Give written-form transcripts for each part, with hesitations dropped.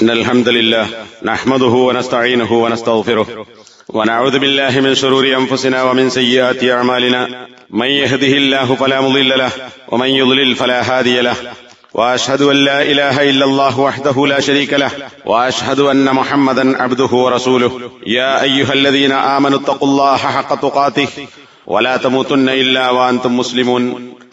إن الحمد لله نحمده ونستعينه ونستغفره ونعوذ بالله من شرور أنفسنا ومن سيئات أعمالنا من يهده الله فلا مضل له ومن يضلل فلا هادي له وأشهد أن لا إله إلا الله وحده لا شريك له وأشهد أن محمدا عبده ورسوله يا أيها الذين آمنوا اتقوا الله حق تقاته ولا تموتن إلا وأنتم مسلمون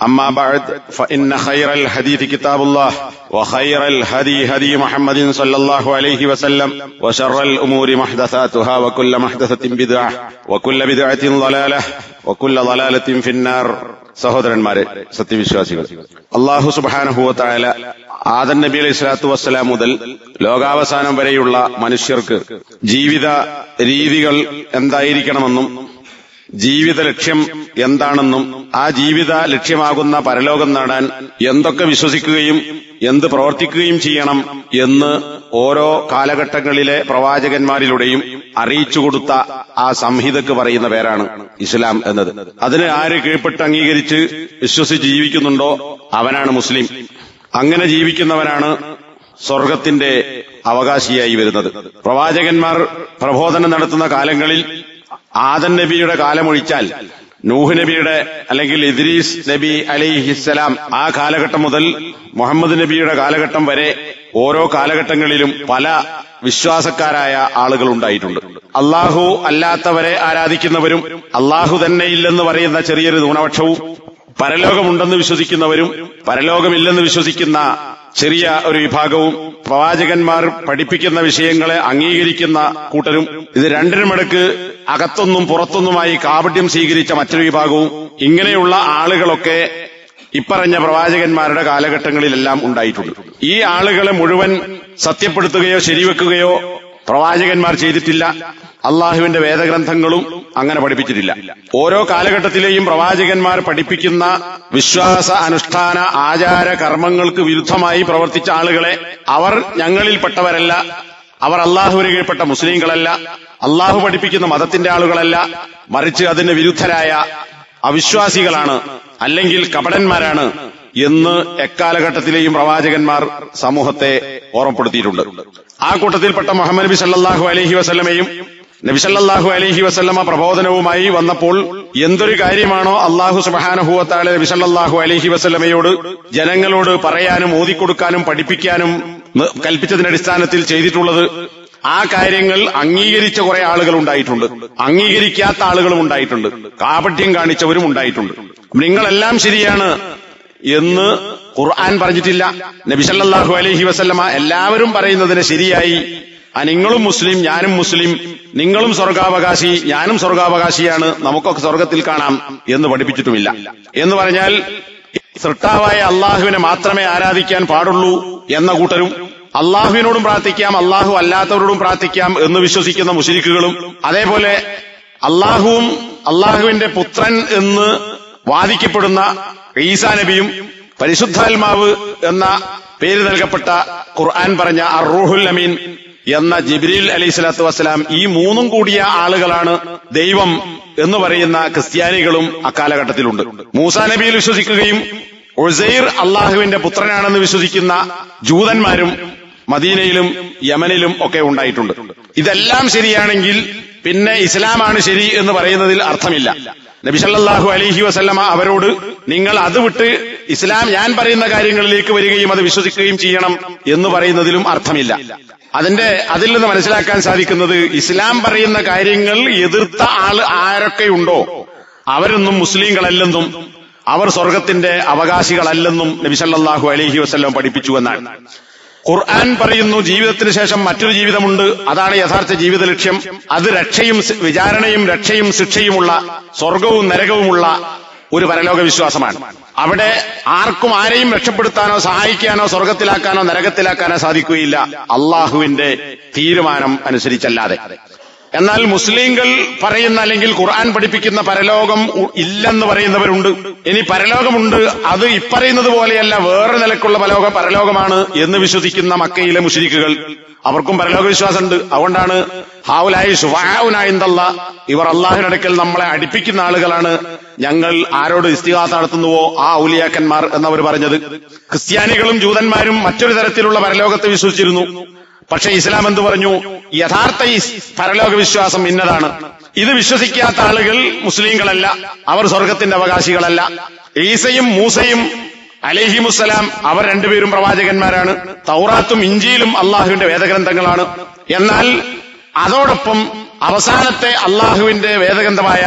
أما بعد فإن خير الحديث كتاب الله وخير الهدي هدي محمد صلى الله عليه وسلم وشر الأمور محدثاتها وكل محدثة بدعة وكل بدعة ضلالة وكل ضلالة في النار. സഹോദരന്മാരെ, സത്യവിശ്വാസികൾ, അല്ലാഹു സുബ്ഹാനഹു വ തആല ആദം നബി അലൈഹി സ്വലാത്തു വസ്സലാം മുതൽ ലോകാവസാനം വരെയുള്ള മനുഷ്യർക്ക് ജീവിത രീതികൾ എന്തായിരിക്കണമെന്നും ജീവിത ലക്ഷ്യം എന്താണെന്നും ആ ജീവിത ലക്ഷ്യമാകുന്ന പരലോകം നേടാൻ എന്തൊക്കെ വിശ്വസിക്കുകയും എന്ത് പ്രവർത്തിക്കുകയും ചെയ്യണം എന്ന് ഓരോ കാലഘട്ടങ്ങളിലെ പ്രവാചകന്മാരിലൂടെയും അറിയിച്ചുകൊടുത്ത ആ സംഹിതക്ക് പറയുന്ന പേരാണ് ഇസ്ലാം എന്നത്. അതിന് ആര് കീഴ്പ്പെട്ട് അംഗീകരിച്ച് വിശ്വസിച്ച് ജീവിക്കുന്നുണ്ടോ അവനാണ് മുസ്ലിം. അങ്ങനെ ജീവിക്കുന്നവനാണ് സ്വർഗത്തിന്റെ അവകാശിയായി വരുന്നത്. പ്രവാചകന്മാർ പ്രബോധനം നടത്തുന്ന കാലങ്ങളിൽ ആദം നബിയുടെ കാലമൊഴിച്ചാൽ നൂഹ് നബിയുടെ അല്ലെങ്കിൽ ഇദ്രീസ് നബി അലൈഹിസ്സലാം ആ കാലഘട്ടം മുതൽ മുഹമ്മദ് നബിയുടെ കാലഘട്ടം വരെ ഓരോ കാലഘട്ടങ്ങളിലും പല വിശ്വാസക്കാരായ ആളുകൾ ഉണ്ടായിട്ടുണ്ട്. അള്ളാഹു അല്ലാത്തവരെ ആരാധിക്കുന്നവരും അള്ളാഹു തന്നെ ഇല്ലെന്ന് പറയുന്ന ചെറിയൊരു ന്യൂനപക്ഷവും പരലോകമുണ്ടെന്ന് വിശ്വസിക്കുന്നവരും പരലോകമില്ലെന്ന് വിശ്വസിക്കുന്ന ചെറിയ ഒരു വിഭാഗവും പ്രവാചകന്മാർ പഠിപ്പിക്കുന്ന വിഷയങ്ങളെ അംഗീകരിക്കുന്ന കൂട്ടരും ഇത് രണ്ടിനുമിടക്ക് അകത്തൊന്നും പുറത്തൊന്നുമായി കാപട്യം സ്വീകരിച്ച മറ്റൊരു വിഭാഗവും ഇങ്ങനെയുള്ള ആളുകളൊക്കെ ഇപ്പറഞ്ഞ പ്രവാചകന്മാരുടെ കാലഘട്ടങ്ങളിലെല്ലാം ഉണ്ടായിട്ടുണ്ട്. ഈ ആളുകളെ മുഴുവൻ സത്യപ്പെടുത്തുകയോ ശരിവെക്കുകയോ പ്രവാചകന്മാർ ചെയ്തിട്ടില്ല. അള്ളാഹുവിന്റെ വേദഗ്രന്ഥങ്ങളും അങ്ങനെ പഠിപ്പിച്ചിട്ടില്ല. ഓരോ കാലഘട്ടത്തിലെയും പ്രവാചകന്മാർ പഠിപ്പിക്കുന്ന വിശ്വാസ അനുഷ്ഠാന ആചാര കർമ്മങ്ങൾക്ക് വിരുദ്ധമായി പ്രവർത്തിച്ച ആളുകളെ അവർ ഞങ്ങളിൽപ്പെട്ടവരല്ല, അവർ അള്ളാഹുവിന് കീഴ്പ്പെട്ട മുസ്ലിങ്ങളല്ല, അള്ളാഹു പഠിപ്പിക്കുന്ന മതത്തിന്റെ ആളുകളല്ല, മറിച്ച് അതിന് വിരുദ്ധരായ അവിശ്വാസികളാണ്, അല്ലെങ്കിൽ കപടന്മാരാണ് എന്ന് എക്കാലഘട്ടത്തിലെയും പ്രവാചകന്മാർ സമൂഹത്തെ ഓർമ്മപ്പെടുത്തിയിട്ടുണ്ട്. ആ കൂട്ടത്തിൽപ്പെട്ട മുഹമ്മദ് നബി സല്ലല്ലാഹു അലൈഹി വസല്ലമയും നബി സല്ലല്ലാഹു അലൈഹി വസല്ലമ പ്രബോധനവുമായി വന്നപ്പോൾ എന്തൊരു കാര്യമാണോ അല്ലാഹു സുബ്ഹാനഹു വ തആല നബി സല്ലല്ലാഹു അലൈഹി വസല്ലമയോട് ജനങ്ങളോട് പറയാനും ഓതിക്കൊടുക്കാനും പഠിപ്പിക്കാനും കൽപ്പിച്ചതിന്റെ അടിസ്ഥാനത്തിൽ ചെയ്തിട്ടുള്ളത്, ആ കാര്യങ്ങൾ അംഗീകരിച്ച കുറെ ആളുകൾ ഉണ്ടായിട്ടുണ്ട്, അംഗീകരിക്കാത്ത ആളുകളും ഉണ്ടായിട്ടുണ്ട്, കാപട്യം കാണിച്ചവരും ഉണ്ടായിട്ടുണ്ട്. നിങ്ങളെല്ലാം ശരിയാണ് എന്ന് ഖുർആൻ പറഞ്ഞിട്ടില്ല. നബി സല്ലല്ലാഹു അലൈഹി വസല്ലമ എല്ലാവരും പറയുന്നതിന് ശരിയായി നിങ്ങളും മുസ്ലിം ഞാനും മുസ്ലിം, നിങ്ങളും സ്വർഗാവകാശി ഞാനും സ്വർഗാവകാശിയാണ്, നമുക്കൊക്കെ സ്വർഗത്തിൽ കാണാം എന്ന് പഠിപ്പിച്ചിട്ടുമില്ല. എന്ന് പറഞ്ഞാൽ സൃഷ്ടാവായ അള്ളാഹുവിനെ മാത്രമേ ആരാധിക്കാൻ പാടുള്ളൂ എന്ന കൂട്ടരും അള്ളാഹുവിനോടും പ്രാർത്ഥിക്കാം അള്ളാഹു അല്ലാത്തവരോടും പ്രാർത്ഥിക്കാം എന്ന് വിശ്വസിക്കുന്ന മുശ്രിക്കുകളും, അതേപോലെ അള്ളാഹുവും അള്ളാഹുവിന്റെ പുത്രൻ എന്ന് വാദിക്കപ്പെടുന്ന ഈസാ നബിയും പരിശുദ്ധാത്മാവ് എന്ന പേര് നൽകപ്പെട്ട ഖുർആൻ പറഞ്ഞ അർ-റൂഹുൽ അമീൻ എന്ന ജിബ്രീൽ അലൈഹി സ്വലാത്തു വസ്സലാം, ഈ മൂന്നും കൂടിയ ആളുകളാണ് ദൈവം എന്ന് പറയുന്ന ക്രിസ്ത്യാനികളും അക്കാലഘട്ടത്തിലുണ്ട്. മൂസാ നബിയിൽ വിശ്വസിക്കുകയും ഉസൈർ അള്ളാഹുവിന്റെ പുത്രനാണെന്ന് വിശ്വസിക്കുന്ന ജൂതന്മാരും മദീനയിലും യമനിലും ഒക്കെ ഉണ്ടായിട്ടുണ്ട്. ഇതെല്ലാം ശരിയാണെങ്കിൽ പിന്നെ ഇസ്ലാമാണ് ശരി എന്ന് പറയുന്നതിൽ അർത്ഥമില്ല. നബി സല്ലല്ലാഹു അലൈഹി വസല്ലമ അവരോട് നിങ്ങൾ അത് വിട്ട് ഇസ്ലാം ഞാൻ പറയുന്ന കാര്യങ്ങളിലേക്ക് വരികയും അത് വിശ്വസിക്കുകയും ചെയ്യണം എന്ന് പറയുന്നതിലും അർത്ഥമില്ല. അതിൽ നിന്ന് മനസ്സിലാക്കാൻ സാധിക്കുന്നത് ഇസ്ലാം പറയുന്ന കാര്യങ്ങൾ എതിർത്ത ആരൊക്കെയുണ്ടോ അവരൊന്നും മുസ്ലിങ്ങളല്ലെന്നും അവർ സ്വർഗത്തിന്റെ അവകാശികളല്ലെന്നും നബി സല്ലല്ലാഹു അലൈഹി വസല്ലം പഠിപ്പിച്ചു എന്നാണ്. ഖുർആൻ പറയുന്നു ജീവിതത്തിന് ശേഷം മറ്റൊരു ജീവിതമുണ്ട്, അതാണ് യഥാർത്ഥ ജീവിത ലക്ഷ്യം. അത് രക്ഷയും വിചാരണയും രക്ഷയും ശിക്ഷയുമുള്ള സ്വർഗവും നരകവുമുള്ള ഒരു പരലോക വിശ്വാസമാണ്. അവിടെ ആർക്കും ആരെയും രക്ഷപ്പെടുത്താനോ സഹായിക്കാനോ സ്വർഗത്തിലാക്കാനോ നരകത്തിലാക്കാനോ സാധിക്കുകയില്ല അള്ളാഹുവിന്റെ തീരുമാനം അനുസരിച്ചല്ലാതെ. എന്നാൽ മുസ്ലിങ്ങൾ പറയുന്ന അല്ലെങ്കിൽ ഖുർആൻ പഠിപ്പിക്കുന്ന പരലോകം ഇല്ലെന്ന് പറയുന്നവരുണ്ട്. ഇനി പരലോകമുണ്ട്, അത് ഇപ്പറയുന്നത് പോലെയല്ല, വേറെ നിലക്കുള്ള പരലോകമാണ് എന്ന് വിശ്വസിക്കുന്ന മക്കയിലെ മുശ്രിക്കുകൾ, അവർക്കും പരലോക വിശ്വാസമുണ്ട്. അതുകൊണ്ടാണ് ഹൗലായി ശുഫാഉനാ ഇൻദല്ലാഹ്, ഇവർ അള്ളാഹുവിനടുക്കൽ നമ്മളെ അടുപ്പിക്കുന്ന ആളുകളാണ്, ഞങ്ങൾ ആരോട് ഇസ്തിഗാസ നടത്തുന്നുവോ ആ ഔലിയാക്കന്മാർ എന്നവർ പറഞ്ഞത്. ക്രിസ്ത്യാനികളും ജൂതന്മാരും മറ്റൊരു തരത്തിലുള്ള പരലോകത്തെ വിശ്വസിച്ചിരുന്നു. പക്ഷെ ഇസ്ലാം എന്തു പറഞ്ഞു? യഥാർത്ഥ ഈ പരലോക വിശ്വാസം ഇന്നതാണ്. ഇത് വിശ്വസിക്കാത്ത ആളുകൾ മുസ്ലിങ്ങളല്ല, അവർ സ്വർഗത്തിന്റെ അവകാശികളല്ല. ഈസയും മൂസയും അലൈഹിമുസ്സലാം അവർ രണ്ടുപേരും പ്രവാചകന്മാരാണ്. തൗറാത്തും ഇഞ്ചീലും അള്ളാഹുവിന്റെ വേദഗ്രന്ഥങ്ങളാണ്. എന്നാൽ അതോടൊപ്പം അവസാനത്തെ അള്ളാഹുവിന്റെ വേദഗ്രന്ഥമായ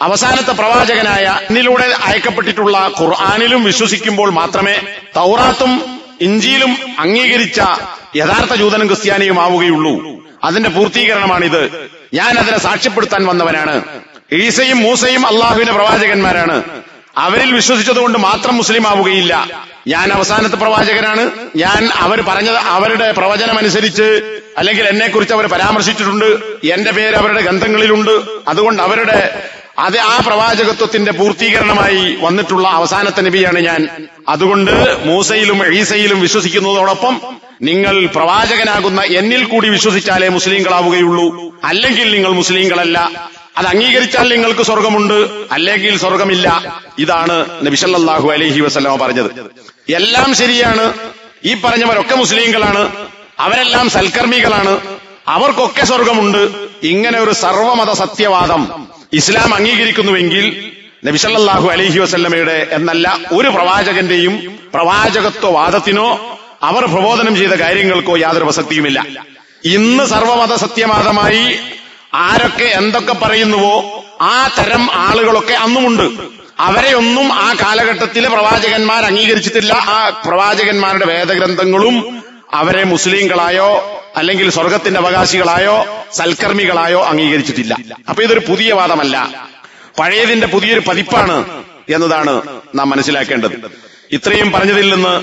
അവസാനത്തെ പ്രവാചകനായ എന്നിലൂടെ അയക്കപ്പെട്ടിട്ടുള്ള ഖുർആനിലും വിശ്വസിക്കുമ്പോൾ മാത്രമേ തൗറാത്തും ഇഞ്ചീലും അംഗീകരിച്ച യഥാർത്ഥ ജൂതനും ക്രിസ്ത്യാനിയും ആവുകയുള്ളൂ. അതിന്റെ പൂർത്തീകരണമാണിത്. ഞാൻ അതിനെ സാക്ഷ്യപ്പെടുത്താൻ വന്നവനാണ്. ഈസയും മൂസയും അള്ളാഹുവിന്റെ പ്രവാചകന്മാരാണ്. അവരിൽ വിശ്വസിച്ചതുകൊണ്ട് മാത്രം മുസ്ലിം ആവുകയില്ല. ഞാൻ അവസാനത്തെ പ്രവാചകനാണ്. ഞാൻ അവർ പറഞ്ഞത് അവരുടെ പ്രവചനമനുസരിച്ച് അല്ലെങ്കിൽ എന്നെക്കുറിച്ച് അവർ പരാമർശിച്ചിട്ടുണ്ട്. എന്റെ പേര് അവരുടെ ഗ്രന്ഥങ്ങളിലുണ്ട്. അതുകൊണ്ട് ആ പ്രവാചകത്വത്തിന്റെ പൂർത്തീകരണമായി വന്നിട്ടുള്ള അവസാനത്തെ നബിയാണ് ഞാൻ. അതുകൊണ്ട് മൂസയിലും ഈസയിലും വിശ്വസിക്കുന്നതോടൊപ്പം നിങ്ങൾ പ്രവാചകനാകുന്ന എന്നിൽ കൂടി വിശ്വസിച്ചാലേ മുസ്ലിങ്ങളാവുകയുള്ളൂ. അല്ലെങ്കിൽ നിങ്ങൾ മുസ്ലിങ്ങളല്ല. അത് അംഗീകരിച്ചാൽ നിങ്ങൾക്ക് സ്വർഗമുണ്ട്, അല്ലെങ്കിൽ സ്വർഗമില്ല. ഇതാണ് നബി സല്ലല്ലാഹു അലൈഹി വസല്ലം പറഞ്ഞത്. എല്ലാം ശരിയാണ്. ഈ പറഞ്ഞവരൊക്കെ മുസ്ലിങ്ങളാണ്, അവരെല്ലാം സൽക്കർമ്മികളാണ്, അവർക്കൊക്കെ സ്വർഗമുണ്ട്. ഇങ്ങനെ ഒരു സർവമത സത്യവാദം ഇസ്ലാം അംഗീകരിക്കുന്നുവെങ്കിൽ നബി സല്ലല്ലാഹു അലൈഹി വസല്ലമയുടെ എന്നല്ല ഒരു പ്രവാചകന്റെയും പ്രവാചകത്വവാദത്തിനോ അവർ പ്രബോധനം ചെയ്ത കാര്യങ്ങൾക്കോ യാതൊരു പ്രസക്തിയുമില്ല. ഇന്ന് സർവമത സത്യവാദമായി ആരൊക്കെ എന്തൊക്കെ പറയുന്നുവോ ആ തരം ആളുകളൊക്കെ അന്നുമുണ്ട്. അവരെയൊന്നും ആ കാലഘട്ടത്തിലെ പ്രവാചകന്മാർ അംഗീകരിച്ചിട്ടില്ല. ആ പ്രവാചകന്മാരുടെ വേദഗ്രന്ഥങ്ങളും അവരെ മുസ്ലിങ്ങളായോ അല്ലെങ്കിൽ സ്വർഗത്തിന്റെ അവകാശികളായോ സൽക്കർമ്മികളായോ അംഗീകരിച്ചിട്ടില്ല. അപ്പൊ ഇതൊരു പുതിയ വാദമല്ല, പഴയതിന്റെ പുതിയൊരു പതിപ്പാണ് എന്നതാണ് നാം മനസ്സിലാക്കേണ്ടത്. ഇത്രയും പറഞ്ഞതിൽ നിന്ന്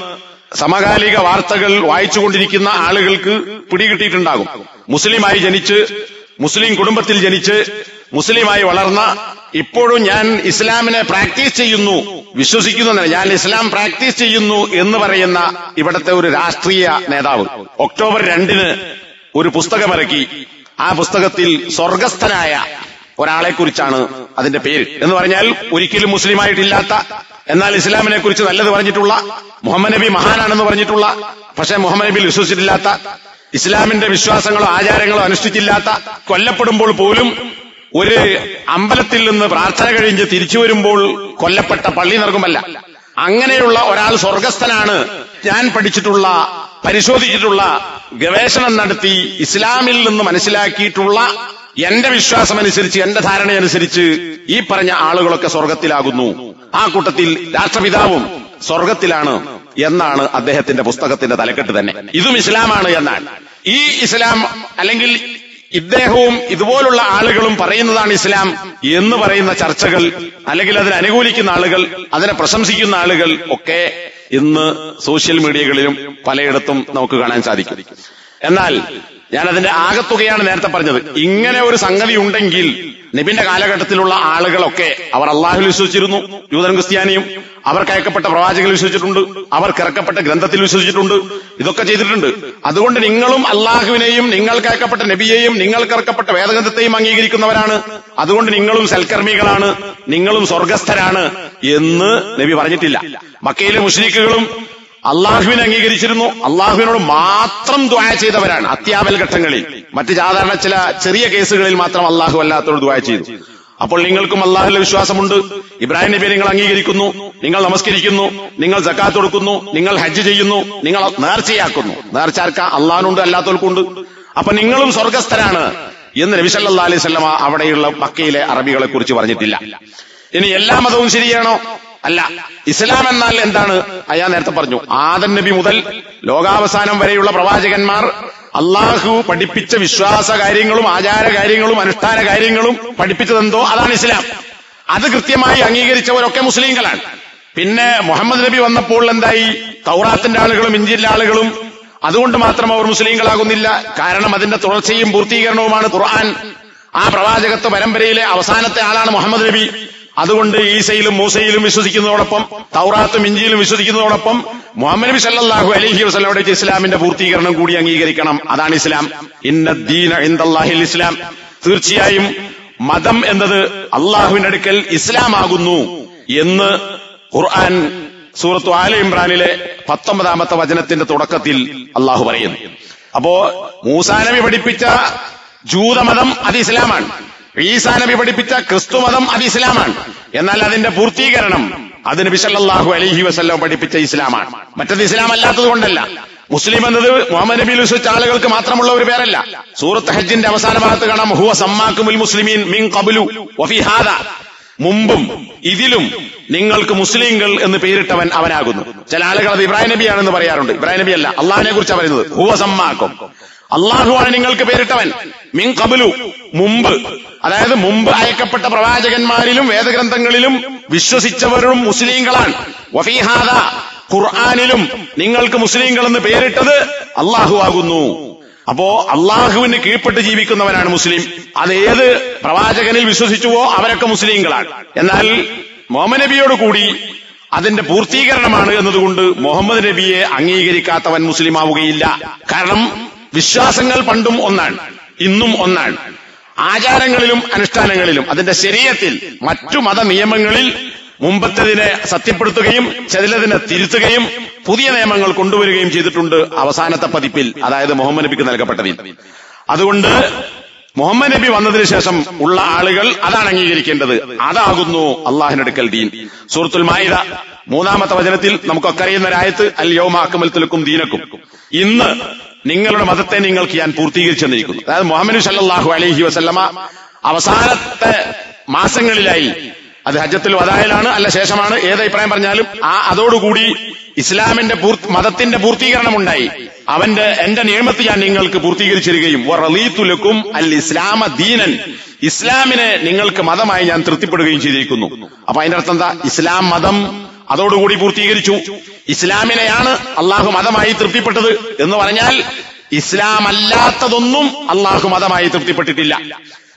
സമകാലിക വാർത്തകൾ വായിച്ചുകൊണ്ടിരിക്കുന്ന ആളുകൾക്ക് പിടികിട്ടിയിട്ടുണ്ടാകും. മുസ്ലിമായി ജനിച്ച് മുസ്ലിം കുടുംബത്തിൽ ജനിച്ച് മുസ്ലിമായി വളർന്ന ഇപ്പോഴും ഞാൻ ഇസ്ലാമിനെ പ്രാക്ടീസ് ചെയ്യുന്നു, വിശ്വസിക്കുന്നു, ഞാൻ ഇസ്ലാം പ്രാക്ടീസ് ചെയ്യുന്നു എന്ന് പറയുന്ന ഇവിടത്തെ ഒരു രാഷ്ട്രീയ നേതാവ് ഒക്ടോബർ 2 ഒരു പുസ്തകമിറക്കി. ആ പുസ്തകത്തിൽ സ്വർഗസ്ഥനായ ഒരാളെ കുറിച്ചാണ് അതിന്റെ പേര്. എന്ന് പറഞ്ഞാൽ ഒരിക്കലും മുസ്ലിമായിട്ടില്ലാത്ത, എന്നാൽ ഇസ്ലാമിനെ കുറിച്ച് നല്ലത് പറഞ്ഞിട്ടുള്ള, മുഹമ്മദ് നബി മഹാനാണെന്ന് പറഞ്ഞിട്ടുള്ള, പക്ഷെ മുഹമ്മദ് നബിയിൽ വിശ്വസിച്ചിട്ടില്ലാത്ത, ഇസ്ലാമിന്റെ വിശ്വാസങ്ങളോ ആചാരങ്ങളോ അനുഷ്ഠിച്ചില്ലാത്ത, കൊല്ലപ്പെടുമ്പോൾ പോലും ഒരു അമ്പലത്തിൽ നിന്ന് പ്രാർത്ഥന കഴിഞ്ഞ് തിരിച്ചു വരുമ്പോൾ കൊല്ലപ്പെട്ട പള്ളി നർഗമല്ല. അങ്ങനെയുള്ള ഒരാൾ സ്വർഗസ്ഥനാണ്. ഞാൻ പഠിച്ചിട്ടുള്ള, പരിശോധിച്ചിട്ടുള്ള, ഗവേഷണം നടത്തി ഇസ്ലാമിൽ നിന്ന് മനസ്സിലാക്കിയിട്ടുള്ള എന്റെ വിശ്വാസമനുസരിച്ച്, എന്റെ ധാരണയനുസരിച്ച് ഈ പറഞ്ഞ ആളുകളൊക്കെ സ്വർഗത്തിലാകുന്നു. ആ കൂട്ടത്തിൽ രാഷ്ട്രപിതാവും സ്വർഗത്തിലാണ് എന്നാണ് അദ്ദേഹത്തിന്റെ പുസ്തകത്തിന്റെ തലക്കെട്ട് തന്നെ. ഇതും ഇസ്ലാമാണ് എന്നാണ്. ഈ ഇസ്ലാം അല്ലെങ്കിൽ ഇദ്ദേഹവും ഇതുപോലുള്ള ആളുകളും പറയുന്നതാണ് ഇസ്ലാം എന്ന് പറയുന്ന ചർച്ചകൾ, അല്ലെങ്കിൽ അതിനെ അനുകൂലിക്കുന്ന ആളുകൾ, അതിനെ പ്രശംസിക്കുന്ന ആളുകൾ ഒക്കെ ഇന്ന് സോഷ്യൽ മീഡിയകളിലും പലയിടത്തും നമുക്ക് കാണാൻ സാധിക്കും. എന്നാൽ ഞാനതിന്റെ ആകത്തുകയാണ് നേരത്തെ പറഞ്ഞത്. ഇങ്ങനെ ഒരു സംഗതി ഉണ്ടെങ്കിൽ നബിന്റെ കാലഘട്ടത്തിലുള്ള ആളുകളൊക്കെ അവർ അള്ളാഹുൽ വിശ്വസിച്ചിരുന്നു, ജൂതനും ക്രിസ്ത്യാനിയും. അവർക്ക് അയക്കപ്പെട്ട പ്രവാചകൽ വിശ്വസിച്ചിട്ടുണ്ട്, അവർക്ക് ഇറക്കപ്പെട്ട ഗ്രന്ഥത്തിൽ വിശ്വസിച്ചിട്ടുണ്ട്, ഇതൊക്കെ ചെയ്തിട്ടുണ്ട്. അതുകൊണ്ട് നിങ്ങളും അള്ളാഹുവിനെയും നിങ്ങൾക്ക് അയക്കപ്പെട്ട നബിയെയും നിങ്ങൾക്ക് ഇറക്കപ്പെട്ട വേദഗ്രന്ഥത്തെയും അംഗീകരിക്കുന്നവരാണ്. അതുകൊണ്ട് നിങ്ങളും സൽക്കർമ്മികളാണ്, നിങ്ങളും സ്വർഗസ്ഥരാണ് എന്ന് നബി പറഞ്ഞിട്ടില്ല. മക്കയിലെ മുശ്രിക്കുകളും അള്ളാഹുവിനെ അംഗീകരിച്ചിരുന്നു, അള്ളാഹുവിനോട് മാത്രം ദുആ ചെയ്തവരാണ് അത്യാപൽ ഘട്ടങ്ങളിൽ. മറ്റ് സാധാരണ ചില ചെറിയ കേസുകളിൽ മാത്രം അള്ളാഹു അല്ലാത്തവരോട് ദുആ ചെയ്തു. അപ്പോൾ നിങ്ങൾക്കും അള്ളാഹുവിൽ വിശ്വാസമുണ്ട്. ഇബ്രാഹിം നബിയെ നിങ്ങൾ അംഗീകരിക്കുന്നു, നിങ്ങൾ നമസ്കരിക്കുന്നു, നിങ്ങൾ സക്കാത്ത് കൊടുക്കുന്നു, നിങ്ങൾ ഹജ്ജ് ചെയ്യുന്നു, നിങ്ങൾ നേർച്ചയാക്കുന്നു. നേർച്ചയാർക്ക അള്ളാഹുനുണ്ട്, അല്ലാത്തവർക്കുണ്ട്. അപ്പൊ നിങ്ങളും സ്വർഗസ്ഥരാണ് എന്ന് നബി സല്ലല്ലാഹു അലൈഹി വസല്ലമ അവിടെയുള്ള മക്കയിലെ അറബികളെ കുറിച്ച് പറഞ്ഞിട്ടില്ല. ഇനി എല്ലാ മതവും ശരിയാണോ? അല്ല. ഇസ്ലാം എന്നാൽ എന്താണ്? ഞാൻ നേരത്തെ പറഞ്ഞു, ആദം നബി മുതൽ ലോകാവസാനം വരെയുള്ള പ്രവാചകന്മാർ അള്ളാഹു പഠിപ്പിച്ച വിശ്വാസ കാര്യങ്ങളും ആചാര കാര്യങ്ങളും അനുഷ്ഠാന കാര്യങ്ങളും പഠിപ്പിച്ചതെന്തോ അതാണ് ഇസ്ലാം. അത് കൃത്യമായി അംഗീകരിച്ചവരൊക്കെ മുസ്ലിങ്ങളാണ്. പിന്നെ മുഹമ്മദ് നബി വന്നപ്പോൾ എന്തായി? തൗറാത്തിന്റെ ആളുകളും ഇഞ്ചിലിന്റെ ആളുകളും. അതുകൊണ്ട് മാത്രം അവർ മുസ്ലിങ്ങളാകുന്നില്ല. കാരണം അതിന്റെ തുടർച്ചയും പൂർത്തീകരണവുമാണ് ഖുർആൻ. ആ പ്രവാചകത്വ പരമ്പരയിലെ അവസാനത്തെ ആളാണ് മുഹമ്മദ് നബി. അതുകൊണ്ട് ഈസയിലും മൂസയിലും വിശ്വസിക്കുന്നതോടൊപ്പം തൗറാത്തും ഇഞ്ചിയിലും വിശ്വസിക്കുന്നതോടൊപ്പം മുഹമ്മദ് നബി സല്ലല്ലാഹു അലൈഹി വസല്ലമയുടെ ഇസ്ലാമിന്റെ പൂർത്തീകരണം കൂടി അംഗീകരിക്കണം. അതാണ് ഇസ്ലാം. ഇന്നദ്ദീന ഇൻദല്ലാഹിൽ ഇസ്ലാം. തീർച്ചയായും മതം എന്നത് അള്ളാഹുവിന്റെ അടുക്കൽ ഇസ്ലാമാകുന്നു എന്ന് ഖുർആൻ സൂറത്ത് ആല ഇംറാനിലെ 19-ാമത്തെ വചനത്തിന്റെ തുടക്കത്തിൽ അള്ളാഹു പറയുന്നു. അപ്പോ മൂസാ നബി പഠിപ്പിച്ച ജൂതമതം അത് ഇസ്ലാമാണ്, ഈസാ നബി പഠിപ്പിച്ച ക്രിസ്തുമതം അത് ഇസ്ലാമാണ്. എന്നാൽ അതിന്റെ പൂർത്തീകരണം അത് നബി സല്ലല്ലാഹു അലൈഹി വസല്ലം പഠിപ്പിച്ച ഇസ്ലാമാണ്. മറ്റത് ഇസ്ലാം അല്ലാത്തത് കൊണ്ടല്ല. മുസ്ലിം എന്നത് മുഹമ്മദ് നബിയിൽ വിശ്വസിച്ച ആളുകൾക്ക് മാത്രമുള്ള ഒരു പേരല്ല. സൂറത്ത് ഹജ്ജിന്റെ അവസാന ഭാഗത്ത് കാണാം, ഹുവ സമ്മാക്കുമുൽ മുസ്ലിമീൻ മിൻ ഖബ്ലു വഫി ഹാദാ, മുമ്പും ഇതിലും നിങ്ങൾക്ക് മുസ്ലിങ്ങൾ എന്ന് പേരിട്ടവൻ അവനാകുന്നു. ചില ആളുകൾ അത് ഇബ്രാഹിം നബിയാണെന്ന് പറയാറുണ്ട്. ഇബ്രാഹിം നബി അല്ല, അള്ളാഹിനെ കുറിച്ചാണ് പറയുന്നത്. ഹുവ സമ്മാക്കും, അള്ളാഹുവാണ് നിങ്ങൾക്ക് പേരിട്ടവൻ. മിൻ ഖബ്ലു, മുമ്പ്, അതായത് മുമ്പ് അയക്കപ്പെട്ട പ്രവാചകന്മാരിലും വേദഗ്രന്ഥങ്ങളിലും വിശ്വസിച്ചവരും മുസ്ലിങ്ങളാണ്. വഫീ ഹാദാ, ഖുർആനിലും നിങ്ങൾക്ക് മുസ്ലിങ്ങൾ എന്ന് പേരിട്ടത് അള്ളാഹു ആകുന്നു. അപ്പോ അള്ളാഹുവിന് കീഴ്പ്പെട്ട് ജീവിക്കുന്നവനാണ് മുസ്ലിം. അത് ഏത് പ്രവാചകനിൽ വിശ്വസിച്ചുവോ അവരൊക്കെ മുസ്ലിങ്ങളാണ്. എന്നാൽ മുഹമ്മദ് നബിയോട് കൂടി അതിന്റെ പൂർത്തീകരണമാണ് എന്നതുകൊണ്ട് മുഹമ്മദ് നബിയെ അംഗീകരിക്കാത്തവൻ മുസ്ലിം ആവുകയില്ല. കാരണം വിശ്വാസങ്ങൾ പണ്ടും ഒന്നാണ്, ഇന്നും ഒന്നാണ്. ആചാരങ്ങളിലും അനുഷ്ഠാനങ്ങളിലും അതിന്റെ ശരീഅത്തിൽ മറ്റു മത നിയമങ്ങളിൽ മുമ്പത്തതിനെ സത്യപ്പെടുത്തുകയും ചിലതിനെ തിരുത്തുകയും പുതിയ നിയമങ്ങൾ കൊണ്ടുവരികയും ചെയ്തിട്ടുണ്ട് അവസാനത്തെ പതിപ്പിൽ, അതായത് മുഹമ്മദ് നബിക്ക് നൽകപ്പെട്ടതിൽ. അതുകൊണ്ട് മുഹമ്മദ് നബി വന്നതിന് ശേഷം ഉള്ള ആളുകൾ അതാണ് അംഗീകരിക്കേണ്ടത്. അതാകുന്നു അള്ളാഹിനടുക്കൽ ദീൻ. സൂറത്തുൽ മാഇദ 3-ാമത്തെ വചനത്തിൽ നമുക്കൊക്കെ അറിയുന്ന ഒരായത്ത്, അൽ യൗമ അക്മൽതു ലക്കും ദീനക്കും, ഇന്ന് നിങ്ങളുടെ മതത്തെ നിങ്ങൾക്ക് ഞാൻ പൂർത്തീകരിച്ചെന്നിരിക്കുന്നു. അതായത് മുഹമ്മദ് സല്ലല്ലാഹു അലൈഹി വസല്ലമ അവസാനത്തെ മാസങ്ങളിലായി, അത് ഹജ്ജത്തുൽ വദായിലാണ് അല്ല ശേഷമാണ്, ഏത് അഭിപ്രായം പറഞ്ഞാലും അതോടുകൂടി ഇസ്ലാമിന്റെ മതത്തിന്റെ പൂർത്തീകരണം ഉണ്ടായി. എന്റെ നിയമത്ത് ഞാൻ നിങ്ങൾക്ക് പൂർത്തീകരിച്ചിരിക്കുകയും വറളീതു ലക്കും അൽ ഇസ്ലാമ ദീനൻ, ഇസ്ലാമിനെ നിങ്ങൾക്ക് മതമായി ഞാൻ തൃപ്തിപ്പെടുകയും ചെയ്തിരിക്കുന്നു. അപ്പൊ അതിന്റെ അർത്ഥം എന്താ? ഇസ്ലാം മതം അതോടുകൂടി പൂർത്തീകരിച്ചു. ഇസ്ലാമിനെയാണ് അള്ളാഹു മതമായി തൃപ്തിപ്പെട്ടത് എന്ന് പറഞ്ഞാൽ ഇസ്ലാം അല്ലാത്തതൊന്നും അള്ളാഹു മതമായി തൃപ്തിപ്പെട്ടിട്ടില്ല.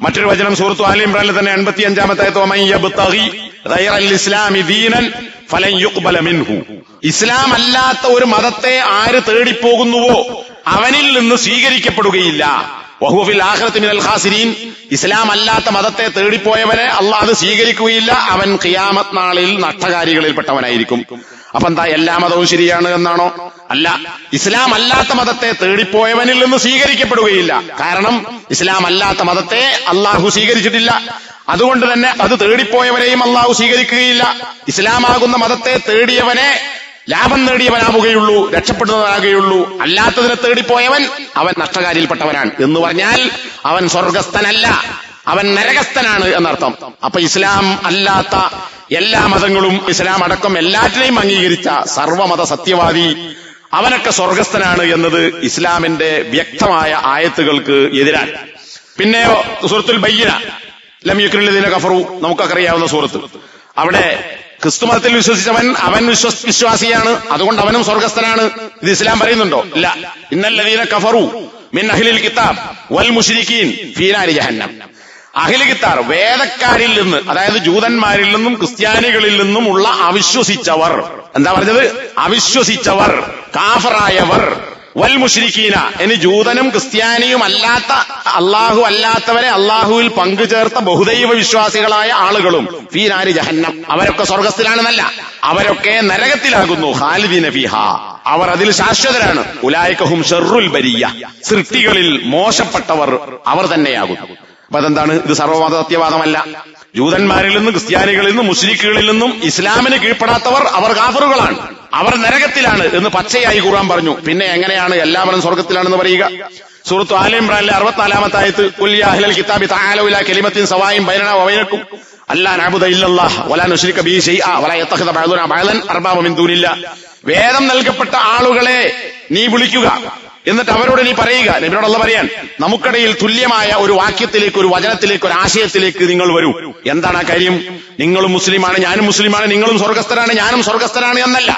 മറ്റൊരു വചനം സൂറത്തു ആലി ഇംറാനിൽ തന്നെ 85-ാമത്തെ ആയത്ത്, വമൻ യബ്തഗി ഗൈറൽ ഇസ്ലാമി ദീനൻ ഫലൻ യുഖ്ബല മിൻഹു, ഇസ്ലാം അല്ലാത്ത ഒരു മതത്തെ ആര് തേടിപ്പോകുന്നുവോ അവനിൽ നിന്ന് സ്വീകരിക്കപ്പെടുകയില്ല. വഹുവ ഫിൽ ആഖിറതി മിനൽ ഖാസിരീൻ, ഇസ്ലാം അല്ലാത്ത മതത്തെ തേടിപ്പോയവനെ അള്ളാഹ് സ്വീകരിക്കുകയില്ല, അവൻ ഖിയാമത്ത് നാളിൽ നഷ്ടകാരികളിൽപ്പെട്ടവനായിരിക്കും. അപ്പൊ എന്താ, എല്ലാ മതവും ശരിയാണ് എന്നാണോ? അല്ല, ഇസ്ലാം അല്ലാത്ത മതത്തെ തേടിപ്പോയവനിൽ നിന്ന് സ്വീകരിക്കപ്പെടുകയില്ല. കാരണം ഇസ്ലാം അല്ലാത്ത മതത്തെ അള്ളാഹു സ്വീകരിച്ചിട്ടില്ല. അതുകൊണ്ട് തന്നെ അത് തേടിപ്പോയവരെയും അള്ളാഹു സ്വീകരിക്കുകയില്ല. ഇസ്ലാമാകുന്ന മതത്തെ തേടിയവനെ ലാഭം നേടിയവനാവുകയുള്ളൂ, രക്ഷപ്പെടുന്നതാകുകയുള്ളൂ. അല്ലാത്തതിനെ തേടിപ്പോയവൻ അവൻ നഷ്ടകാരിയിൽപ്പെട്ടവനാണ് എന്ന് പറഞ്ഞാൽ അവൻ സ്വർഗസ്ഥനല്ല, അവൻ നരകസ്ഥനാണ് എന്നർത്ഥം. അപ്പൊ ഇസ്ലാം അല്ലാത്ത എല്ലാ മതങ്ങളും, ഇസ്ലാം അടക്കം എല്ലാറ്റിനെയും അംഗീകരിച്ച സർവമത സത്യവാദി അവനൊക്കെ സ്വർഗസ്ഥനാണ് എന്നത് ഇസ്ലാമിന്റെ വ്യക്തമായ ആയത്തുകൾക്ക് എതിരാണ്. പിന്നെയോ സൂറത്തുൽ ബയ്യിന, ലം യുക്രില്ലദീന കഫറു, നമുക്കൊക്കെ അറിയാവുന്ന സൂറത്ത്. അവിടെ ക്രിസ്തുമതത്തിൽ വിശ്വസിച്ചവൻ അവൻ വിശ്വാസിയാണ്, അതുകൊണ്ട് അവനും സ്വർഗസ്ഥനാണ്. ഇത് ഇസ്ലാം പറയുന്നുണ്ടോ? ഇല്ല. ഇന്നല്ലദീന കഫറു മിൻ അഹ്ലിൽ കിതാബ് വൽ മുശ്രിക്കീൻ ഫീ നാരി ജഹന്നം, അഹ്ലി കിതാബ് വേദക്കാരിൽ നിന്ന്, അതായത് ജൂതന്മാരിൽ നിന്നും ക്രിസ്ത്യാനികളിൽ നിന്നും ഉള്ള അവിശ്വസിച്ചവർ, എന്താ പറഞ്ഞത്? അവിശ്വസിച്ചവർ, കാഫറായവർ, വൽ മുശ്രിക്കീന, ഇനി ജൂതനും ക്രിസ്ത്യാനിയും അല്ലാത്ത, അള്ളാഹു അല്ലാത്തവരെ അള്ളാഹുവിൽ പങ്കുചേർത്ത ബഹുദൈവ വിശ്വാസികളായ ആളുകളും ഫീ നാരി ജഹന്നം, അവരൊക്കെ സ്വർഗത്തിലാണെന്നല്ല, അവരൊക്കെ നരകത്തിലാകുന്നു. ഖാലിദീന ഫീഹാ, അവർ അതിൽ ശാശ്വതരാണ്. ഉലൈക ഹും ശർറുൽ ബരിയ, സൃഷ്ടികളിൽ മോശപ്പെട്ടവർ അവർ തന്നെയാകുന്നു. അപ്പൊ അതെന്താണ്? ഇത് സർവമത സത്യവാദമല്ല. ജൂതന്മാരിൽ നിന്നും ക്രിസ്ത്യാനികളിൽ നിന്നും മുശ്രിക്കുകളിൽ നിന്നും ഇസ്ലാമിന് കീഴ്പ്പെടാത്തവർ അവർ കാഫറുകളാണ്, അവർ നരകത്തിലാണ് എന്ന് പച്ചയായി ഖുർആൻ പറഞ്ഞു. പിന്നെ എങ്ങനെയാണ് എല്ലാവരും സ്വർഗത്തിലാണെന്ന് പറയുക? സൂറത്ത് ആലി ഇംറാനിലെ 64-ാമത്തെ ആയത്ത്, ഖുൽ യാ അഹ്ലൽ കിതാബി തആലൂ ഇലാ കലിമത്തിൻ സവായിൻ ബൈനനാ വബൈനക്കും അല്ലാ നഅബുദ ഇല്ലല്ലാഹ് വലാ നുശ്രിക ബിഹി ശൈഅ വലാ യത്തഖിദ ബഅദുനാ ബഅദൻ അർബാബ മിൻ ദൂനില്ലാഹ്. വേദം നൽകപ്പെട്ട ആളുകളെ നീ വിളിക്കുക, എന്നിട്ട് അവരോട് നീ പറയുക, നബിയോടുള്ള പറയാൻ, നമുക്കിടയിൽ തുല്യമായ ഒരു വാക്യത്തിലേക്ക്, ഒരു വചനത്തിലേക്ക്, ഒരു ആശയത്തിലേക്ക് നിങ്ങൾ വരൂ. എന്താണ് ആ കാര്യം? നിങ്ങളും മുസ്ലിമാണ്, ഞാനും മുസ്ലിമാണ്, നിങ്ങളും സ്വർഗസ്ഥരാണ്, ഞാനും സ്വർഗസ്ഥരാണ് എന്നല്ല,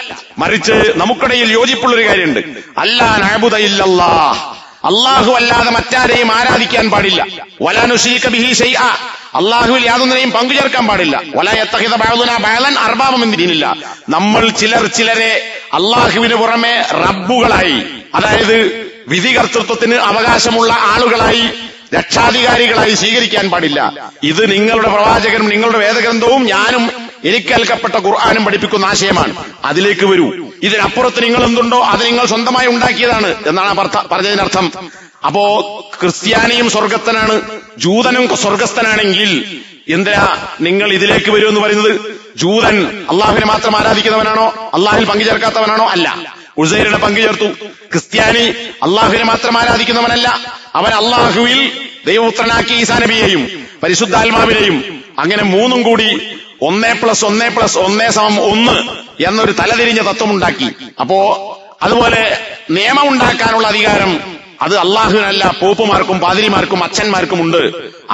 മറിച്ച് നമുക്കിടയിൽ യോജിപ്പുള്ളൊരു കാര്യമുണ്ട്. അല്ലാ നഅബുദ ഇല്ലല്ലാഹ്, അള്ളാഹു അല്ലാതെ മറ്റാരെയും ആരാധിക്കാൻ പാടില്ല. വലാ നുശ്രിക ബിഹി ശൈഅ, അള്ളാഹുവിൽ യാതൊന്നിനെയും പങ്കുചേർക്കാൻ പാടില്ല. വലാ യത്തഖിദ ബഅദുനാ ബഅദൻ അർബാബ മിൻ ദീനില്ലാഹ്, നമ്മൾ ചിലരെ അള്ളാഹുവിന് പുറമെ റബ്ബുകളായി, അതായത് വിധികർത്തൃത്വത്തിന് അവകാശമുള്ള ആളുകളായി, രക്ഷാധികാരികളായി സ്വീകരിക്കാൻ പാടില്ല. ഇത് നിങ്ങളുടെ പ്രവാചകനും നിങ്ങളുടെ വേദഗ്രന്ഥവും ഞാനും എനിക്ക് നൽകപ്പെട്ട ഖുർആനും പഠിപ്പിക്കുന്ന ആശയമാണ്. അതിലേക്ക് വരൂ. ഇതിനപ്പുറത്ത് നിങ്ങൾ എന്തുണ്ടോ അത് നിങ്ങൾ സ്വന്തമായി ഉണ്ടാക്കിയതാണ് എന്നാണ് പറഞ്ഞതിനർത്ഥം. അപ്പോ ക്രിസ്ത്യാനിയും സ്വർഗസ്ഥനാണ്, ജൂതനും സ്വർഗസ്ഥനാണെങ്കിൽ എന്തിനാ നിങ്ങൾ ഇതിലേക്ക് വരൂ എന്ന് പറയുന്നത്? ജൂതൻ അള്ളാഹുവിനെ മാത്രം ആരാധിക്കുന്നവനാണോ? അള്ളാഹിൽ പങ്കുചേർക്കാത്തവനാണോ? അല്ല, ഉസൈറിനെ പങ്കുചേർത്തു. ക്രിസ്ത്യാനി അള്ളാഹുവിനെ മാത്രം ആരാധിക്കുന്നവനല്ല, അവൻ അള്ളാഹുവിൽ ദൈവപുത്രനാക്കി ഈസാ നബിയെയും പരിശുദ്ധാത്മാവിനെയും അങ്ങനെ മൂന്നും കൂടി 1+1+1=1 എന്നൊരു തലതിരിഞ്ഞ തത്വമുണ്ടാക്കി. അപ്പോ അതുപോലെ നിയമമുണ്ടാക്കാനുള്ള അധികാരം അത് അള്ളാഹുവിനല്ല, പോപ്പുമാർക്കും പാതിരിമാർക്കും അച്ഛന്മാർക്കും ഉണ്ട്.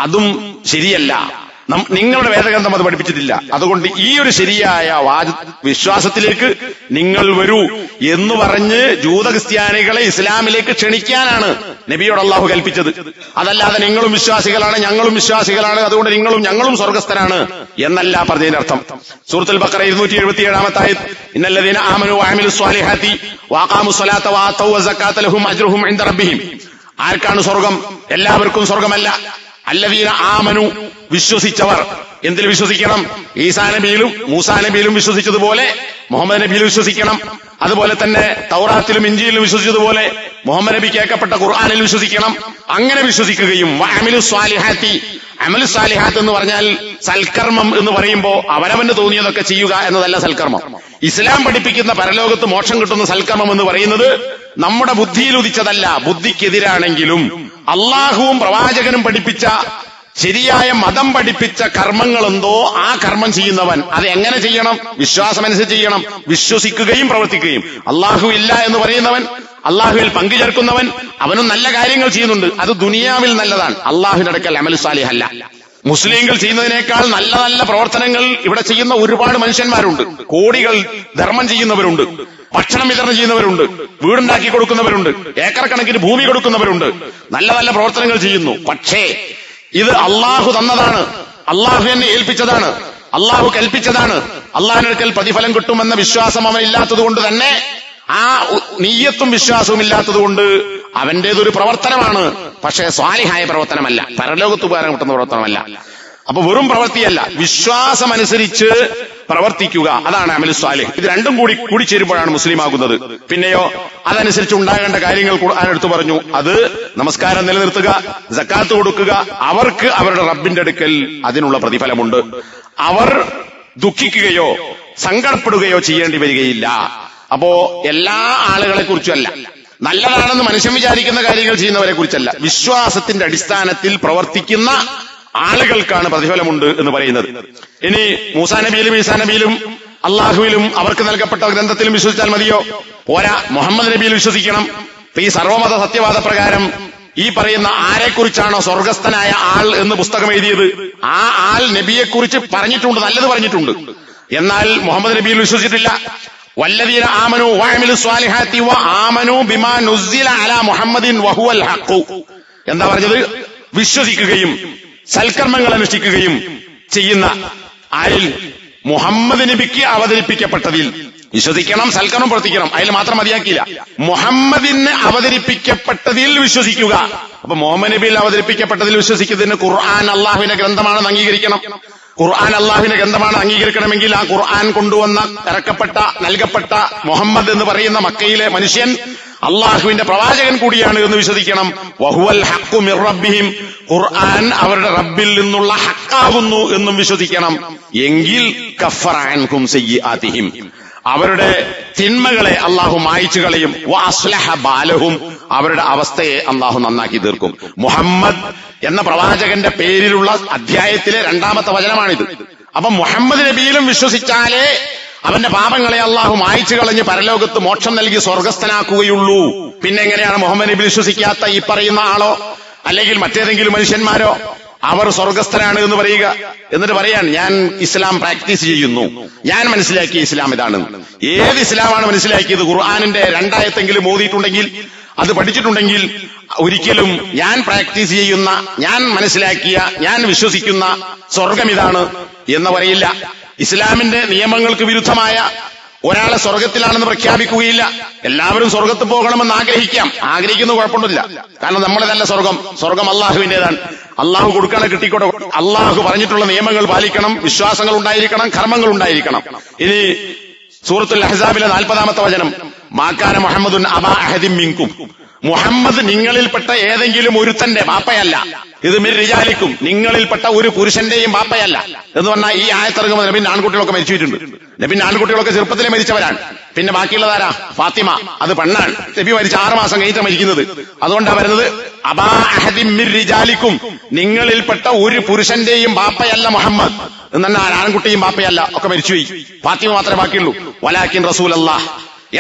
അതും ശരിയല്ല. നിങ്ങളുടെ വേദഗ്രന്ഥം അത് പഠിപ്പിച്ചിട്ടില്ല. അതുകൊണ്ട് ഈ ഒരു ശരിയായ വിശ്വാസത്തിലേക്ക് നിങ്ങൾ വരൂ എന്ന് പറഞ്ഞ് ജൂത ക്രിസ്ത്യാനികളെ ഇസ്ലാമിലേക്ക് ക്ഷണിക്കാനാണ് നബിയോട് അള്ളാഹു കൽപ്പിച്ചത്. അതല്ലാതെ നിങ്ങളും വിശ്വാസികളാണ്, ഞങ്ങളും വിശ്വാസികളാണ്, അതുകൊണ്ട് നിങ്ങളും ഞങ്ങളും സ്വർഗസ്ഥരാണ് എന്നല്ല പറഞ്ഞതിനർത്ഥം. സൂറത്തുൽ ബഖറ 277 ആയത്ത്, ഇന്നല്ലദീന ആമനു വഅമിലുസ് സ്വാലിഹാത്തി വഅഖാമുസ് സ്വലാത്ത വആതവു സകാത്ത ലഹും അജ്റുഹും ഇൻദ റബ്ബിഹിം. ആർക്കാണ് സ്വർഗം? എല്ലാവർക്കും സ്വർഗമല്ല. അല്ലദീന ആമനു, വിശ്വസിച്ചവർ. എന്തിൽ വിശ്വസിക്കണം? ഈസാ നബിയിലും മൂസാ നബിയിലും വിശ്വസിച്ചതുപോലെ മുഹമ്മദ് നബിയിൽ വിശ്വസിക്കണം. അതുപോലെ തന്നെ തൗറാത്തിലും ഇഞ്ചിയിലും വിശ്വസിച്ചതുപോലെ മുഹമ്മദ് നബി കേൾക്കപ്പെട്ട ഖുർആനിൽ വിശ്വസിക്കണം. അങ്ങനെ വിശ്വസിക്കുകയും വഅമിലുസ് സ്വാലിഹാത്തി, അമലു സ്വാലിഹാത്ത് എന്ന് പറഞ്ഞാൽ സൽക്കർമ്മം എന്ന് പറയുമ്പോ അവനവന് തോന്നിയതൊക്കെ ചെയ്യുക എന്നതല്ല സൽക്കർമ്മം. ഇസ്ലാം പഠിപ്പിക്കുന്ന പരലോകത്ത് മോക്ഷം കിട്ടുന്ന സൽക്കർമ്മം എന്ന് പറയുന്നത് നമ്മുടെ ബുദ്ധിയിൽ ഉദിച്ചതല്ല, ബുദ്ധിക്കെതിരാണെങ്കിലും അള്ളാഹുവും പ്രവാചകനും പഠിപ്പിച്ച ശരിയായ മതം പഠിപ്പിച്ച കർമ്മങ്ങളെന്തോ ആ കർമ്മം ചെയ്യുന്നവൻ അത് എങ്ങനെ ചെയ്യണം? വിശ്വാസമനുസരിച്ച് ചെയ്യണം. വിശ്വസിക്കുകയും പ്രവർത്തിക്കുകയും. അള്ളാഹു ഇല്ല എന്ന് പറയുന്നവൻ, അള്ളാഹുവിൽ പങ്കുചേർക്കുന്നവൻ, അവനും നല്ല കാര്യങ്ങൾ ചെയ്യുന്നുണ്ട്, അത് ദുനിയാവിൽ നല്ലതാണ്. അള്ളാഹുവിന്റെ അടുക്കൽ അമലു സാലിഹല്ല. മുസ്ലിങ്ങൾ ചെയ്യുന്നതിനേക്കാൾ നല്ല നല്ല പ്രവർത്തനങ്ങൾ ഇവിടെ ചെയ്യുന്ന ഒരുപാട് മനുഷ്യന്മാരുണ്ട്. കോടികൾ ധർമ്മം ചെയ്യുന്നവരുണ്ട്, ഭക്ഷണം വിതരണം ചെയ്യുന്നവരുണ്ട്, വീടുണ്ടാക്കി കൊടുക്കുന്നവരുണ്ട്, ഏക്കർ കണക്കിന് ഭൂമി കൊടുക്കുന്നവരുണ്ട്, നല്ല നല്ല പ്രവർത്തനങ്ങൾ ചെയ്യുന്നു. പക്ഷേ ഇത് അള്ളാഹു തന്നതാണ്, അള്ളാഹു എന്നെ ഏൽപ്പിച്ചതാണ്, അള്ളാഹു കൽപ്പിച്ചതാണ്, അള്ളാഹിനടുക്കൽ പ്രതിഫലം കിട്ടുമെന്ന വിശ്വാസം അവൻ ഇല്ലാത്തത് കൊണ്ട് തന്നെ, ആ നീയത്തും വിശ്വാസവും ഇല്ലാത്തത് കൊണ്ട് അവന്റേതൊരു പ്രവർത്തനമാണ്, പക്ഷേ സ്വാലിഹായ പ്രവർത്തനമല്ല, പരലോകത്ത് ഉപകാരം കിട്ടുന്ന പ്രവർത്തനമല്ല. അപ്പൊ വെറും പ്രവൃത്തിയല്ല, വിശ്വാസമനുസരിച്ച് പ്രവർത്തിക്കുക, അതാണ് അമലു സ്വാലിഹ്. ഇത് രണ്ടും കൂടി ചേരുമ്പോഴാണ് മുസ്ലിം ആകുന്നത്. പിന്നെയോ അതനുസരിച്ച് ഉണ്ടാകേണ്ട കാര്യങ്ങൾ ഖുർആൻ എടുത്തു പറഞ്ഞു. അത് നമസ്കാരം നിലനിർത്തുക, സക്കാത്ത് കൊടുക്കുക. അവർക്ക് അവരുടെ റബ്ബിന്റെ അടുക്കൽ അതിനുള്ള പ്രതിഫലമുണ്ട്. അവർ ദുഃഖിക്കുകയോ സങ്കടപ്പെടുകയോ ചെയ്യേണ്ടി വരികയില്ല. അപ്പോ എല്ലാ ആളുകളെ കുറിച്ചല്ല, നല്ലതാണെന്ന് മനുഷ്യൻ വിചാരിക്കുന്ന കാര്യങ്ങൾ ചെയ്യുന്നവരെ കുറിച്ചല്ല, വിശ്വാസത്തിന്റെ അടിസ്ഥാനത്തിൽ പ്രവർത്തിക്കുന്ന ആളുകൾക്കാണ് പ്രതിഫലമുണ്ട് എന്ന് പറയുന്നത്. ഇനി മൂസാ നബിയിലും ഈസാ നബിയിലും അള്ളാഹുവിലും അവർക്ക് നൽകപ്പെട്ട ഗ്രന്ഥത്തിലും വിശ്വസിച്ചാൽ മതിയോ? പോരാ, മുഹമ്മദ് നബിയിൽ വിശ്വസിക്കണം. ഈ സർവമത സത്യവാദ പ്രകാരം ഈ പറയുന്ന ആരെക്കുറിച്ചാണോ സ്വർഗസ്ഥനായ ആൾ എന്ന് പുസ്തകം എഴുതിയത്, ആ ആൾ നബിയെക്കുറിച്ച് പറഞ്ഞിട്ടുണ്ട്, നല്ലത് പറഞ്ഞിട്ടുണ്ട്. എന്നാൽ മുഹമ്മദ് നബിയിൽ വിശ്വസിച്ചിട്ടില്ല. വല്ലദീന ആമനു വഅമിലു സ്വാലിഹാത്തി വആമനു ബിമാ നുസ്സില അലാ മുഹമ്മദിൻ വഹുവൽ ഹഖ്. എന്താ പറഞ്ഞത്? വിശ്വസിക്കുകയും സൽക്കർമ്മങ്ങൾ അനുഷ്ഠിക്കുകയും ചെയ്യുന്ന ആരിൽ? മുഹമ്മദ് നബിക്ക് അവതരിപ്പിക്കപ്പെട്ടതിൽ വിശ്വസിക്കണം, സൽക്കർമ്മം പ്രവർത്തിക്കണം. അതിൽ മാത്രം മതിയാക്കിയില്ല, മുഹമ്മദിന് അവതരിപ്പിക്കപ്പെട്ടതിൽ വിശ്വസിക്കുക. അപ്പൊ മുഹമ്മദ് നബിയിൽ അവതരിപ്പിക്കപ്പെട്ടതിൽ വിശ്വസിക്കുന്നതിന് ഖുർആൻ അള്ളാഹുവിന്റെ ഗ്രന്ഥമാണെന്ന് അംഗീകരിക്കണം. ഖുർആൻ അള്ളാഹുവിന്റെ ഗ്രന്ഥമാണ് അംഗീകരിക്കണമെങ്കിൽ ആ ഖുർആൻ കൊണ്ടുവന്ന നൽകപ്പെട്ട മുഹമ്മദ് എന്ന് പറയുന്ന മക്കയിലെ മനുഷ്യൻ അള്ളാഹുവിന്റെ പ്രവാചകൻ കൂടിയാണ് എന്ന് വിശ്വസിക്കണം. വഹുവൽ ഹഖ്ഖു മിർ റബ്ബിഹിം, ഖുർആൻ അവരുടെ റബ്ബിൽ നിന്നുള്ള ഹക്കാകുന്നു എന്നും വിശ്വസിക്കണം. എങ്കിൽ കഫറ അൻഹും സയ്യിആതിഹിം, അവരുടെ തിന്മകളെ അള്ളാഹു മായിച്ചു കളയും. വഅസ്ലഹ ബാലഹും, അവരുടെ അവസ്ഥയെ അള്ളാഹു നന്നാക്കി തീർക്കും. മുഹമ്മദ് എന്ന പ്രവാചകന്റെ പേരിലുള്ള അധ്യായത്തിലെ 2ാമത്തെ വചനമാണിത്. അപ്പൊ മുഹമ്മദ് നബിയിലും വിശ്വസിച്ചാലേ അവന്റെ പാപങ്ങളെ അള്ളാഹു മായിച്ചു കളഞ്ഞ് പരലോകത്ത് മോക്ഷം നൽകി സ്വർഗസ്ഥനാക്കുകയുള്ളൂ. പിന്നെ എങ്ങനെയാണ് മുഹമ്മദ് നബി വിശ്വസിക്കാത്ത ഈ പറയുന്ന ആളോ അല്ലെങ്കിൽ മറ്റേതെങ്കിലും മനുഷ്യന്മാരോ അവർ സ്വർഗസ്ഥനാണ് എന്ന് പറയുക? എന്നിട്ട് പറയാൻ ഞാൻ ഇസ്ലാം പ്രാക്ടീസ് ചെയ്യുന്നു, ഞാൻ മനസ്സിലാക്കിയ ഇസ്ലാം ഇതാണ്. ഏത് ഇസ്ലാമാണ് മനസ്സിലാക്കിയത്? ഖുർആനിന്റെ 2 ആയത്തെങ്കിലും ഓതിയിട്ടുണ്ടെങ്കിൽ, അത് പഠിച്ചിട്ടുണ്ടെങ്കിൽ ഒരിക്കലും ഞാൻ പ്രാക്ടീസ് ചെയ്യുന്ന, ഞാൻ മനസ്സിലാക്കിയ, ഞാൻ വിശ്വസിക്കുന്ന സ്വർഗം ഇതാണ് എന്ന് പറയില്ല. ഇസ്ലാമിന്റെ നിയമങ്ങൾക്ക് വിരുദ്ധമായ ഒരാളെ സ്വർഗത്തിലാണെന്ന് പ്രഖ്യാപിക്കുകയില്ല. എല്ലാവരും സ്വർഗത്ത് പോകണമെന്ന് ആഗ്രഹിക്കുന്ന കുഴപ്പമൊന്നുമില്ല. കാരണം നമ്മളതല്ല സ്വർഗം അള്ളാഹുവിന്റേതാണ്. അള്ളാഹു കൊടുക്കണം, കിട്ടിക്കോട്ടെ. അള്ളാഹു പറഞ്ഞിട്ടുള്ള നിയമങ്ങൾ പാലിക്കണം, വിശ്വാസങ്ങൾ ഉണ്ടായിരിക്കണം, കർമ്മങ്ങൾ ഉണ്ടായിരിക്കണം. ഇനി സൂറത്തുൽ അഹ്സാബിലെ 40-ാമത്തെ വചനം, മാകാന മുഹമ്മദുൻ അബാ അഹദിൻ മിൻകും, മുഹമ്മദ് നിങ്ങളിൽപ്പെട്ട ഏതെങ്കിലും ഒരുത്തന്റെ ബാപ്പയല്ല. ഇത് മിർ റിജാലിക്കും, നിങ്ങളിൽപ്പെട്ട ഒരു പുരുഷന്റെയും ബാപ്പയല്ല എന്ന് പറഞ്ഞാൽ ഈ ആയത്തിറങ്ങുമ്പോൾ നബിന്റെ ആൺകുട്ടികളൊക്കെ മരിച്ചിട്ടുണ്ട്. നബിന്റെ ആൺകുട്ടികളൊക്കെ ചെറുപ്പത്തിലെ മരിച്ചവരാണ്. പിന്നെ ബാക്കിയുള്ളതാരാ? ഫാത്തിമ, അത് പെണ്ണാണ്. നബി മരിച്ച 6 മാസം കഴിഞ്ഞിട്ട് മരിക്കുന്നത്. അതുകൊണ്ടാണ് വരുന്നത് അബാ അഹദിൻ മിർ റിജാലിക്കും, നിങ്ങളിൽപ്പെട്ട ഒരു പുരുഷന്റെയും ബാപ്പയല്ല മുഹമ്മദ് എന്ന് പറഞ്ഞാൽ ആൺകുട്ടിയും ബാപ്പയല്ല, ഒക്കെ മരിച്ചുപോയി. ഫാത്തിമ മാത്രമേ ബാക്കിയുള്ളൂ. വലാകിൻ റസൂലല്ലാഹ്,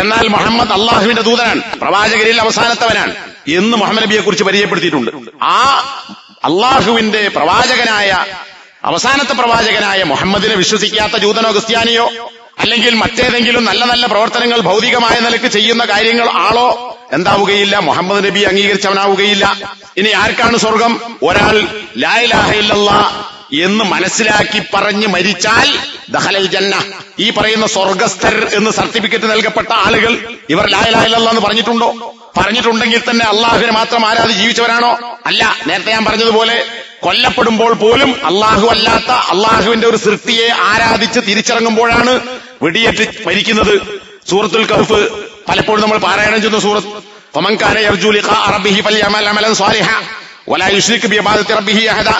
എന്നാൽ മുഹമ്മദ് അള്ളാഹുവിന്റെ ദൂതനാണ്, പ്രവാചകരിൽ അവസാനത്തവനാണ് എന്ന് മുഹമ്മദ് നബിയെ കുറിച്ച് പരിചയപ്പെടുത്തിയിട്ടുണ്ട്. ആ അള്ളാഹുവിന്റെ പ്രവാചകനായ, അവസാനത്തെ പ്രവാചകനായ മുഹമ്മദിനെ വിശ്വസിക്കാത്ത ജൂതനോ ക്രിസ്ത്യാനിയോ അല്ലെങ്കിൽ മറ്റേതെങ്കിലും നല്ല നല്ല പ്രവർത്തനങ്ങൾ ഭൗതികമായ നിലക്ക് ചെയ്യുന്ന കാര്യങ്ങൾ ആളോ എന്താവുകയില്ല, മുഹമ്മദ് നബി അംഗീകരിച്ചവനാവുകയില്ല. ഇനി ആർക്കാണ് സ്വർഗം? ഒരാൾ ലാ ഇലാഹ ഇല്ലല്ലാഹ് എന്ന് മനസ്സിലാക്കി പറഞ്ഞ് മരിച്ചാൽ ദഖലൽ ജന്ന, ഈ പറയുന്ന സ്വർഗസ്ഥർ എന്ന് സർട്ടിഫിക്കറ്റ് നൽകപ്പെട്ട ആളുകൾ ഇവർ ലാ ഇലാഹ ഇല്ലല്ലാഹ് എന്ന് പറഞ്ഞിട്ടുണ്ടോ? പറഞ്ഞിട്ടുണ്ടെങ്കിൽ തന്നെ അള്ളാഹുവിനെ മാത്രം ആരാധി ജീവിച്ചവരാണോ? അല്ല. നേരത്തെ ഞാൻ പറഞ്ഞതുപോലെ കൊല്ലപ്പെടുമ്പോൾ പോലും അള്ളാഹു അല്ലാത്ത അള്ളാഹുവിന്റെ ഒരു സൃഷ്ടിയെ ആരാധിച്ച് തിരിച്ചിറങ്ങുമ്പോഴാണ് വെടിയേറ്റ് മരിക്കുന്നത്. സൂറത്തുൽ കഹ്ഫ് പലപ്പോഴും നമ്മൾ പാരായണം ചെയ്യുന്ന സൂറത്ത്, ഫമൻ കാന യർജു ലിഖാ റബ്ബിഹി ഫൽയഅമൽ അമലൻ സ്വാലിഹാ വലാ യുശ്രിക് ബിഇബാദത്തി റബ്ബിഹി അഹദ.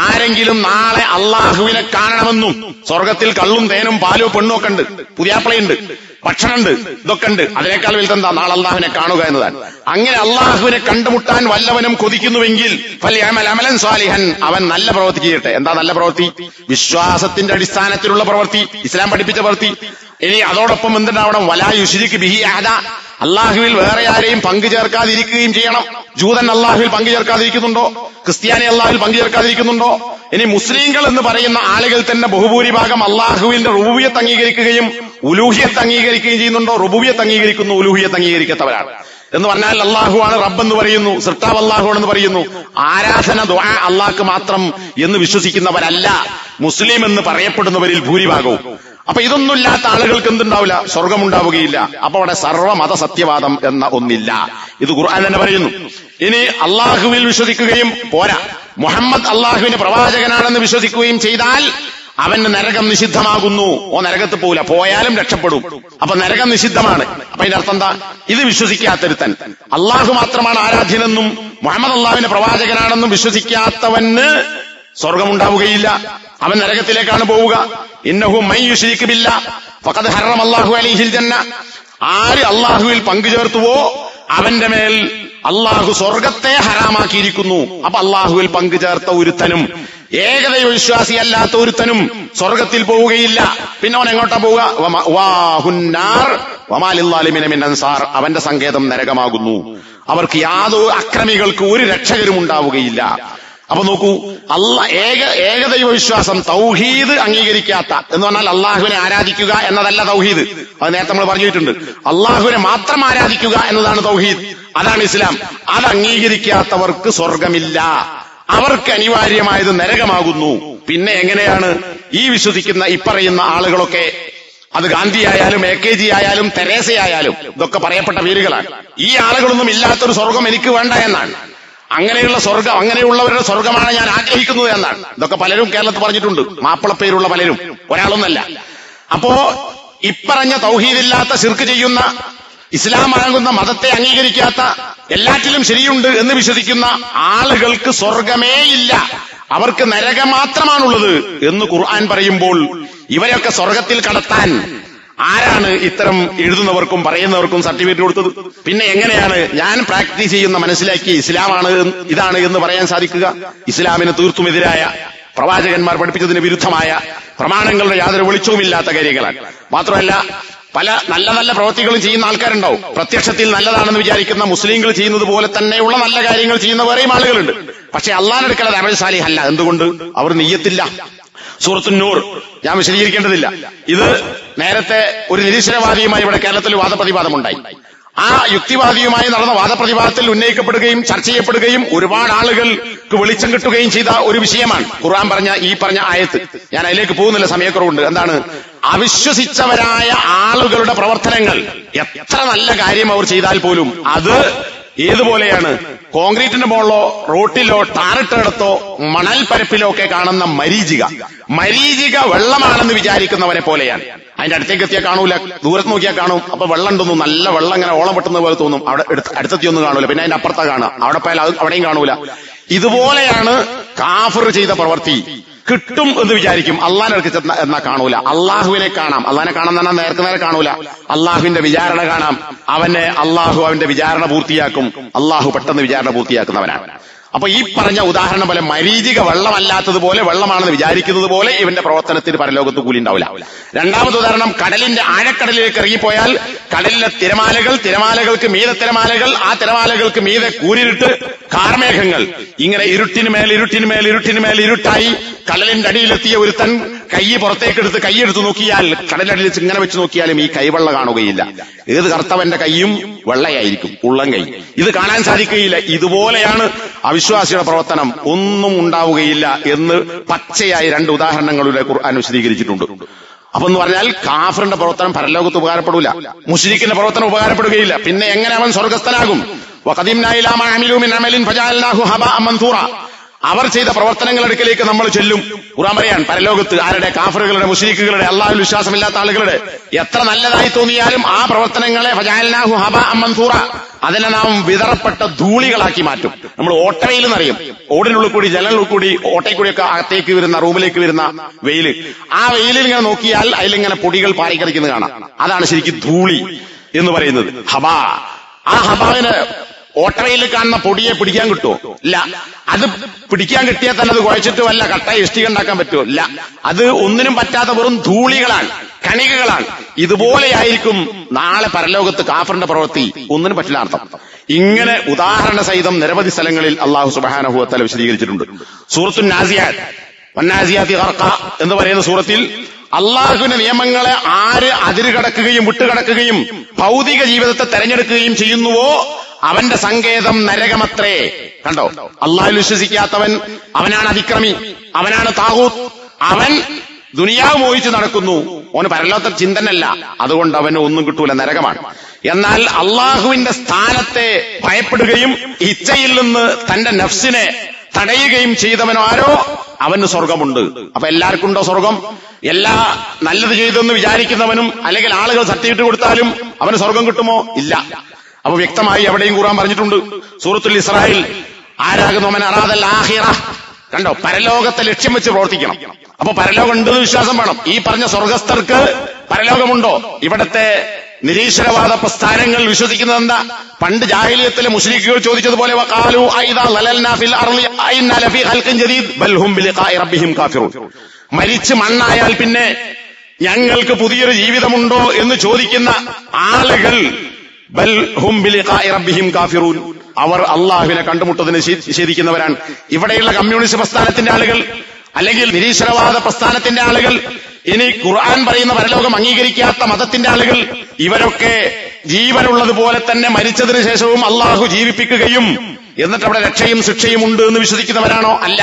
ആരെങ്കിലും നാളെ അള്ളാഹുവിനെ കാണണമെന്നും, സ്വർഗത്തിൽ കള്ളും തേനും പാലും പെണ്ണും ഒക്കെ ഉണ്ട്, പുതിയാപ്പിളയുണ്ട്, ഭക്ഷണമുണ്ട്, ഇതൊക്കെ ഉണ്ട്, അതിനേക്കാൾ വലുതെന്താ? നാളെ അള്ളാഹുവിനെ കാണുക എന്നതാണ്. അങ്ങനെ അള്ളാഹുവിനെ കണ്ടുമുട്ടാൻ വല്ലവനും കൊതിക്കുന്നുവെങ്കിൽ ഫൽയഅമൽ അമലൻ സ്വാലിഹൻ, അവൻ നല്ല പ്രവൃത്തി ചെയ്യട്ടെ. എന്താ നല്ല പ്രവൃത്തി? വിശ്വാസത്തിന്റെ അടിസ്ഥാനത്തിലുള്ള പ്രവൃത്തി, ഇസ്ലാം പഠിപ്പിച്ച പ്രവൃത്തി. ഇനി അതോടൊപ്പം എന്തുണ്ടാവണം? വലാ യുശ്രിക് ബിഹി അഹദ, അള്ളാഹുവിൽ വേറെ ആരെയും പങ്കു ചേർക്കാതിരിക്കുകയും ചെയ്യണം. ജൂതൻ അള്ളാഹുവിൽ പങ്കു ചേർക്കാതിരിക്കുന്നുണ്ടോ? ക്രിസ്ത്യാനി അള്ളാഹുവിൽ പങ്കു ചേർക്കാതിരിക്കുന്നുണ്ടോ? ഇനി മുസ്ലിങ്ങൾ എന്ന് പറയുന്ന ആളുകൾ തന്നെ ബഹുഭൂരിഭാഗം അള്ളാഹുവിന്റെ റുബൂബിയത്ത് അംഗീകരിക്കുകയും ഉലൂഹിയത്ത് അംഗീകരിക്കുകയും ചെയ്യുന്നുണ്ടോ? റുബൂബിയത്ത് അംഗീകരിക്കുന്നു, ഉലൂഹിയത്ത് അംഗീകരിക്കാത്തവരാണ്. എന്ന് പറഞ്ഞാൽ അള്ളാഹുവാണ് റബ്ബെന്ന് പറയുന്നു, സൃഷ്ടാവ് അള്ളാഹുവാണെന്ന് പറയുന്നു. ആരാധന ദുആ അള്ളാഹ്ക്ക് മാത്രം എന്ന് വിശ്വസിക്കുന്നവരല്ല മുസ്ലിം എന്ന് പറയപ്പെടുന്നവരിൽ ഭൂരിഭാഗവും. അപ്പൊ ഇതൊന്നുമില്ലാത്ത ആളുകൾക്ക് എന്തുണ്ടാവില്ല? സ്വർഗമുണ്ടാവുകയില്ല. അപ്പൊ അവിടെ സർവ്വമത സത്യവാദം എന്ന ഒന്നില്ല. ഇത് ഖുർആൻ തന്നെ പറയുന്നു. ഇനി അള്ളാഹുവിൽ വിശ്വസിക്കുകയും പോരാ, മുഹമ്മദ് അള്ളാഹുവിന്റെ പ്രവാചകനാണെന്ന് വിശ്വസിക്കുകയും ചെയ്താൽ അവന് നരകം നിഷിദ്ധമാകുന്നു. നരകത്ത് പോവില്ല, പോയാലും രക്ഷപ്പെടും. അപ്പൊ നരകം നിഷിദ്ധമാണ്. അപ്പൊ അതിന്റെ അർത്ഥം എന്താ? ഇത് വിശ്വസിക്കാത്തൊരുത്തൻ, അള്ളാഹു മാത്രമാണ് ആരാധ്യനെന്നും മുഹമ്മദ് അള്ളാഹുവിന്റെ പ്രവാചകനാണെന്നും വിശ്വസിക്കാത്തവന് സ്വർഗമുണ്ടാവുകയില്ല, അവൻ നരകത്തിലേക്കാണ് പോവുക. ഇന്നഹു മൻ യുശ്രിക് ബില്ലാഹ് ഫഖദ് ഹറമ അല്ലാഹു അലൈഹിൽ ജന്ന, ആര് അള്ളാഹുവിൽ പങ്കുചേർത്തുവോ അവന്റെ മേൽ അള്ളാഹു സ്വർഗത്തെ ഹറാമാക്കിയിരിക്കുന്നു. അപ്പൊ അള്ളാഹുവിൽ പങ്കുചേർത്ത ഒരുത്തനും ഏകദൈവ വിശ്വാസിയല്ലാത്ത ഒരുത്തനും സ്വർഗത്തിൽ പോവുകയില്ല. പിന്നെ അവൻ എങ്ങോട്ടാ പോവുക? വമാഹുന്നാർ വമാ ലിൽസാലിമീന മിൻ അൻസാർ, അവന്റെ സങ്കേതം നരകമാകുന്നു. അവർക്ക് യാതൊരു അക്രമികൾക്ക് ഒരു രക്ഷകരും ഉണ്ടാവുകയില്ല. അപ്പൊ നോക്കൂ, ഏകദൈവ വിശ്വാസം, തൗഹീദ് അംഗീകരിക്കാത്ത എന്ന് പറഞ്ഞാൽ അള്ളാഹുവിനെ ആരാധിക്കുക എന്നതല്ല തൗഹീദ്. അത് നേരത്തെ നമ്മൾ പറഞ്ഞിട്ടുണ്ട്. അള്ളാഹുവിനെ മാത്രം ആരാധിക്കുക എന്നതാണ് തൗഹീദ്, അതാണ് ഇസ്ലാം. അത് അംഗീകരിക്കാത്തവർക്ക് സ്വർഗമില്ല, അവർക്ക് അനിവാര്യമായത് നരകമാകുന്നു. പിന്നെ എങ്ങനെയാണ് ഈ വിശ്വസിക്കുന്ന ഇപ്പറയുന്ന ആളുകളൊക്കെ, അത് ഗാന്ധി ആയാലും AKG ആയാലും തെരേസയായാലും ഇതൊക്കെ പറയപ്പെട്ട പേരുകളാണ്. ഈ ആളുകളൊന്നും ഇല്ലാത്തൊരു സ്വർഗം എനിക്ക് വേണ്ട എന്നാണ്. അങ്ങനെയുള്ള സ്വർഗം, അങ്ങനെയുള്ളവരുടെ സ്വർഗമാണ് ഞാൻ ആഗ്രഹിക്കുന്നത് എന്നാണ്. ഇതൊക്കെ പലരും കേരളത്തിൽ പറഞ്ഞിട്ടുണ്ട്, മാപ്പിളപ്പേരുള്ള പലരും, ഒരാളൊന്നല്ല. അപ്പോ ഇപ്പറഞ്ഞ തൗഹീദില്ലാത്ത ശിർക്ക് ചെയ്യുന്ന, ഇസ്ലാം വഴങ്ങുന്ന മതത്തെ അംഗീകരിക്കാത്ത, എല്ലാറ്റിലും ശരിയുണ്ട് എന്ന് വിശ്വസിക്കുന്ന ആളുകൾക്ക് സ്വർഗമേ ഇല്ല, അവർക്ക് നരകം മാത്രമാണുള്ളത് എന്ന് ഖുർആൻ പറയുമ്പോൾ ഇവരെയൊക്കെ സ്വർഗത്തിൽ കടത്താൻ ആരാണ് ഇത്തരം എഴുതുന്നവർക്കും പറയുന്നവർക്കും സർട്ടിഫിക്കറ്റ് കൊടുത്തത്? പിന്നെ എങ്ങനെയാണ് ഞാൻ പ്രാക്ടീസ് ചെയ്യുന്ന മനസ്സിലാക്കി ഇസ്ലാമാണ് ഇതാണ് എന്ന് പറയാൻ സാധിക്കുക? ഇസ്ലാമിന് തീർത്തും എതിരായ, പ്രവാചകന്മാർ പഠിപ്പിച്ചതിന് വിരുദ്ധമായ, പ്രമാണങ്ങളുടെ യാതൊരു വെളിച്ചവുമില്ലാത്ത കാര്യങ്ങളാണ്. മാത്രമല്ല പല നല്ല നല്ല പ്രവൃത്തികളും ചെയ്യുന്ന ആൾക്കാരുണ്ടാവും. പ്രത്യക്ഷത്തിൽ നല്ലതാണെന്ന് വിചാരിക്കുന്ന മുസ്ലിങ്ങൾ ചെയ്യുന്നത് പോലെ തന്നെയുള്ള നല്ല കാര്യങ്ങൾ ചെയ്യുന്ന വേറെയും ആളുകളുണ്ട്. പക്ഷെ അള്ളാഹുവിന്റെ അടുക്കൽ അത് അമൽ സാലിഹല്ല. എന്തുകൊണ്ട്? അവർ നിയ്യത്തില്ല. സൂറത്തുൻ നൂർ ഞാൻ വിശദീകരിക്കേണ്ടതില്ല. ഇത് നേരത്തെ ഒരു നിരീശ്വരവാദിയുമായി ഇവിടെ കേരളത്തിൽ വാദപ്രതിവാദമുണ്ടായി. ആ യുക്തിവാദിയുമായി നടന്ന വാദപ്രതിവാദത്തിൽ ഉന്നയിക്കപ്പെടുകയും ചർച്ച ചെയ്യപ്പെടുകയും ഒരുപാട് ആളുകൾക്ക് വെളിച്ചം കിട്ടുകയും ചെയ്ത ഒരു വിഷയമാണ് ഖുർആൻ പറഞ്ഞ ഈ പറഞ്ഞ ആയത്ത്. ഞാൻ അതിലേക്ക് പോകുന്നില്ല, സമയക്കുറവുണ്ട്. എന്താണ്? അവിശ്വസിച്ചവരായ ആളുകളുടെ പ്രവർത്തനങ്ങൾ എത്ര നല്ല കാര്യം അവർ ചെയ്താൽ പോലും അത് ഏതുപോലെയാണ്? കോൺക്രീറ്റിന്റെ മുകളിലോ റോട്ടിലോ ടാറിട്ടിടത്തോ മണൽ പരപ്പിലോ ഒക്കെ കാണുന്ന മരീചിക വെള്ളമാണെന്ന് വിചാരിക്കുന്നവരെ പോലെയാണ്. അതിന്റെ അടുത്തേക്ക് എത്തിയാൽ കാണൂല, ദൂരത്ത് നോക്കിയാൽ കാണും. അപ്പൊ വെള്ളം ഉണ്ടെന്നു, നല്ല വെള്ളം ഇങ്ങനെ ഓളം പെട്ടുന്ന പോലെ തോന്നും. അവിടെ അടുത്തെത്തിയൊന്നും കാണൂല. പിന്നെ അതിന്റെ അപ്പുറത്താ കാണുക, അവിടെ പോയാൽ അവിടെയും കാണൂല. ഇതുപോലെയാണ് കാഫിർ ചെയ്ത പ്രവൃത്തി. കിട്ടും എന്ന് വിചാരിക്കും, അള്ളാഹിനെ അടുത്ത് എന്നാ കാണൂല. അള്ളാഹുവിനെ കാണാം, അള്ളാഹിനെ കാണാൻ തന്നെ നേരെ കാണൂല. അള്ളാഹുവിന്റെ വിചാരണ കാണാം. അള്ളാഹു അവന്റെ വിചാരണ പൂർത്തിയാക്കും. അള്ളാഹു പെട്ടെന്ന് വിചാരണ പൂർത്തിയാക്കുന്നവനാണ്. അപ്പൊ ഈ പറഞ്ഞ ഉദാഹരണം പോലെ മരീചിക വെള്ളമല്ലാത്തതുപോലെ വെള്ളമാണെന്ന് വിചാരിക്കുന്നത് പോലെ ഇവന്റെ പ്രവർത്തനത്തിന് പരലോകത്ത് കൂലി ഉണ്ടാവില്ല. രണ്ടാമത്തെ ഉദാഹരണം, കടലിന്റെ ആഴക്കടലിലേക്ക് ഇറങ്ങിപ്പോയാൽ കടലിലെ തിരമാലകൾക്ക് മീതെ തിരമാലകൾ, ആ തിരമാലകൾക്ക് മീതെ കൂരിരുട്ട് കാർമേഘങ്ങൾ, ഇങ്ങനെ ഇരുട്ടിനുമേൽ ഇരുട്ടായി കടലിന്റെ അടിയിലെത്തിയ ഒരുത്തൻ കൈയെടുത്ത് നോക്കിയാൽ, കടലടിയിൽ ഇങ്ങനെ വെച്ച് നോക്കിയാലും ഈ കൈവെള്ള കാണുകയില്ല. ഏത് കർത്തവന്റെ കൈയും വെള്ളയായിരിക്കും, ഉള്ളം കൈ. ഇത് കാണാൻ സാധിക്കുകയില്ല. ഇതുപോലെയാണ് അവിശ്വാസിയുടെ പ്രവർത്തനം, ഒന്നും ഉണ്ടാവുകയില്ല എന്ന് പച്ചയായി രണ്ട് ഉദാഹരണങ്ങളുടെ ഖുർആൻ വിശദീകരിച്ചിട്ടുണ്ട്. അപ്പൊ എന്ന് പറഞ്ഞാൽ കാഫിറിന്റെ പ്രവർത്തനം പരലോകത്ത് ഉപകാരപ്പെടൂല, മുശ്രിക്കിന്റെ പ്രവർത്തനം ഉപകാരപ്പെടുകയില്ല. പിന്നെ എങ്ങനെ അവൻ സ്വർഗസ്ഥനാകും? വഖദിംനാ ഇലാ മാ അമിലൂ മിൻ അമലിൻ ഫജഅൽനാഹു ഹബഅൻ മൻസൂറ. അവർ ചെയ്ത പ്രവർത്തനങ്ങളുടെ അടുക്കലേക്ക് നമ്മൾ ചെല്ലും. ഖുർആൻ പറയാൻ പരലോകത്ത് ആരുടെ? കാഫിറുകളുടെ, മുശ്രിക്കുകളുടെ, അള്ളാഹുവിൽ വിശ്വാസമില്ലാത്ത ആളുകളുടെ എത്ര നല്ലതായി തോന്നിയാലും ആ പ്രവർത്തനങ്ങളെ ഫജഅൽനാഹു ഹബഅൻ മൻസൂറ, അതിനെ നാം വിതറപ്പെട്ട ധൂളികളാക്കി മാറ്റും. നമ്മൾ ഓട്ടവെയിൽ എന്നറിയും, ഓടിനുള്ളിൽ കൂടി ജനലിനുള്ളിൽ കൂടി ഓട്ടയിൽ കൂടിയൊക്കെ അകത്തേക്ക് വരുന്ന, റൂമിലേക്ക് വരുന്ന വെയില്. ആ വെയിലിൽ ഇങ്ങനെ നോക്കിയാൽ അതിലിങ്ങനെ പൊടികൾ പാറിക്കളിക്കുന്നത് കാണാം. അതാണ് ശരിക്കും ധൂളി എന്ന് പറയുന്നത്, ഹബാ. ആ ഹബാവിന് ഓട്ടവയിൽ കാണുന്ന പൊടിയെ പിടിക്കാൻ കിട്ടുമോ? ഇല്ല. അത് പിടിക്കാൻ കിട്ടിയാൽ തന്നെ അത് കുഴച്ചിട്ട് വല്ല കട്ടായി ഇഷ്ടിക ഉണ്ടാക്കാൻ പറ്റുമോ? ഇല്ല. അത് ഒന്നിനും പറ്റാത്ത വെറും ധൂളികളാണ്, കണികകളാണ്. ഇതുപോലെയായിരിക്കും നാളെ പരലോകത്ത് കാഫിറിന്റെ പ്രവൃത്തി. ഒന്നിനും പറ്റില്ല അർത്ഥം. ഇങ്ങനെ ഉദാഹരണ സഹിതം നിരവധി സ്ഥലങ്ങളിൽ അല്ലാഹു സുബ്ഹാനഹു വ തആല വിശദീകരിച്ചിട്ടുണ്ട്. സൂറത്തുൻ നാസിയാത്ത്, വന്നാസിയാത്തി ഗർഖ എന്ന് പറയുന്ന സൂറത്തിൽ അള്ളാഹുവിന്റെ നിയമങ്ങളെ ആര് അതിരുകടക്കുകയും വിട്ടുകടക്കുകയും ഭൗതിക ജീവിതത്തെ തെരഞ്ഞെടുക്കുകയും ചെയ്യുന്നുവോ അവന്റെ സങ്കേതം നരകമത്രേ. കണ്ടോ? അള്ളാഹുവിൽ വിശ്വസിക്കാത്തവൻ അവനാണ് അതിക്രമി, അവനാണ് താഗൂത്ത്. അവൻ ദുനിയാവ് മോഹിച്ച് നടക്കുന്നു, അവന് പരലോകത്തെ ചിന്തനല്ല. അതുകൊണ്ട് അവന് ഒന്നും കിട്ടൂല, നരകമാണ്. എന്നാൽ അള്ളാഹുവിന്റെ സ്ഥാനത്തെ ഭയപ്പെടുകയും ഇച്ഛയിൽ നിന്ന് തന്റെ നഫ്സിനെ തടയുകയും ചെയ്തവനോ ആരോ അവന് സ്വർഗമുണ്ട്. അപ്പൊ എല്ലാവർക്കും ഉണ്ടോ സ്വർഗം? എല്ലാ നല്ലത് ചെയ്തെന്ന് വിചാരിക്കുന്നവനും അല്ലെങ്കിൽ ആളുകൾ സർട്ടിഫിക്കറ്റ് കൊടുത്താലും അവന് സ്വർഗം കിട്ടുമോ? ഇല്ല. അപ്പൊ വ്യക്തമായി എവിടെയും ഖുർആൻ പറഞ്ഞിട്ടുണ്ട്. സൂറത്തുൽ ഇസ്രായിൽ, ആരാകുന്നവൻ അറാദൽ ആഖിറ. കണ്ടോ? പരലോകത്തെ ലക്ഷ്യം വെച്ച് പ്രവർത്തിക്കണം. അപ്പൊ പരലോകം ഉണ്ടെന്ന് വിശ്വാസം വേണം. ഈ പറഞ്ഞ സ്വർഗസ്ഥർക്ക് പരലോകമുണ്ടോ? ഇവിടത്തെ നിരീശ്വരവാദ പ്രസ്ഥാനങ്ങൾ വിശ്വസിക്കുന്നത് എന്താ? പണ്ട് ജാഹിലിയത്തിലെ മുശ്രിക്കുകൾ ചോദിച്ചതുപോലെ വഖാലു അഇദാ ലലൽനാ ഫിൽ അർളി അഇന്നാ ലഫീ ഖൽഖിൻ ജദീദ് ബൽ ഹും ബിലിഖാഇ റബ്ബിഹിം കാഫിറൂൻ. മരിച്ച് മണ്ണായാൽ പിന്നെ ഞങ്ങൾക്ക് പുതിയൊരു ജീവിതമുണ്ടോ എന്ന് ചോദിക്കുന്ന ആളുകൾ ബൽ ഹും ബിലിഖാഇ റബ്ബിഹിം കാഫിറൂൻ, അവർ അള്ളാഹുവിനെ കണ്ടുമുട്ടതിന് നിഷേധിക്കുന്നവരാണ്. ഇവിടെയുള്ള കമ്മ്യൂണിസ്റ്റ് പ്രസ്ഥാനത്തിന്റെ ആളുകൾ അല്ലെങ്കിൽ നിരീശ്വരവാദ പ്രസ്ഥാനത്തിന്റെ ആളുകൾ, ഇനി ഖുർആൻ പറയുന്ന പരലോകം അംഗീകരിക്കാത്ത മതത്തിന്റെ ആളുകൾ, ഇവരൊക്കെ ജീവനുള്ളതുപോലെ തന്നെ മരിച്ചതിന് ശേഷവും അള്ളാഹു ജീവിപ്പിക്കുകയും എന്നിട്ട് അവിടെ രക്ഷയും ശിക്ഷയും ഉണ്ട് എന്ന് വിശ്വസിക്കുന്നവരാണോ? അല്ല.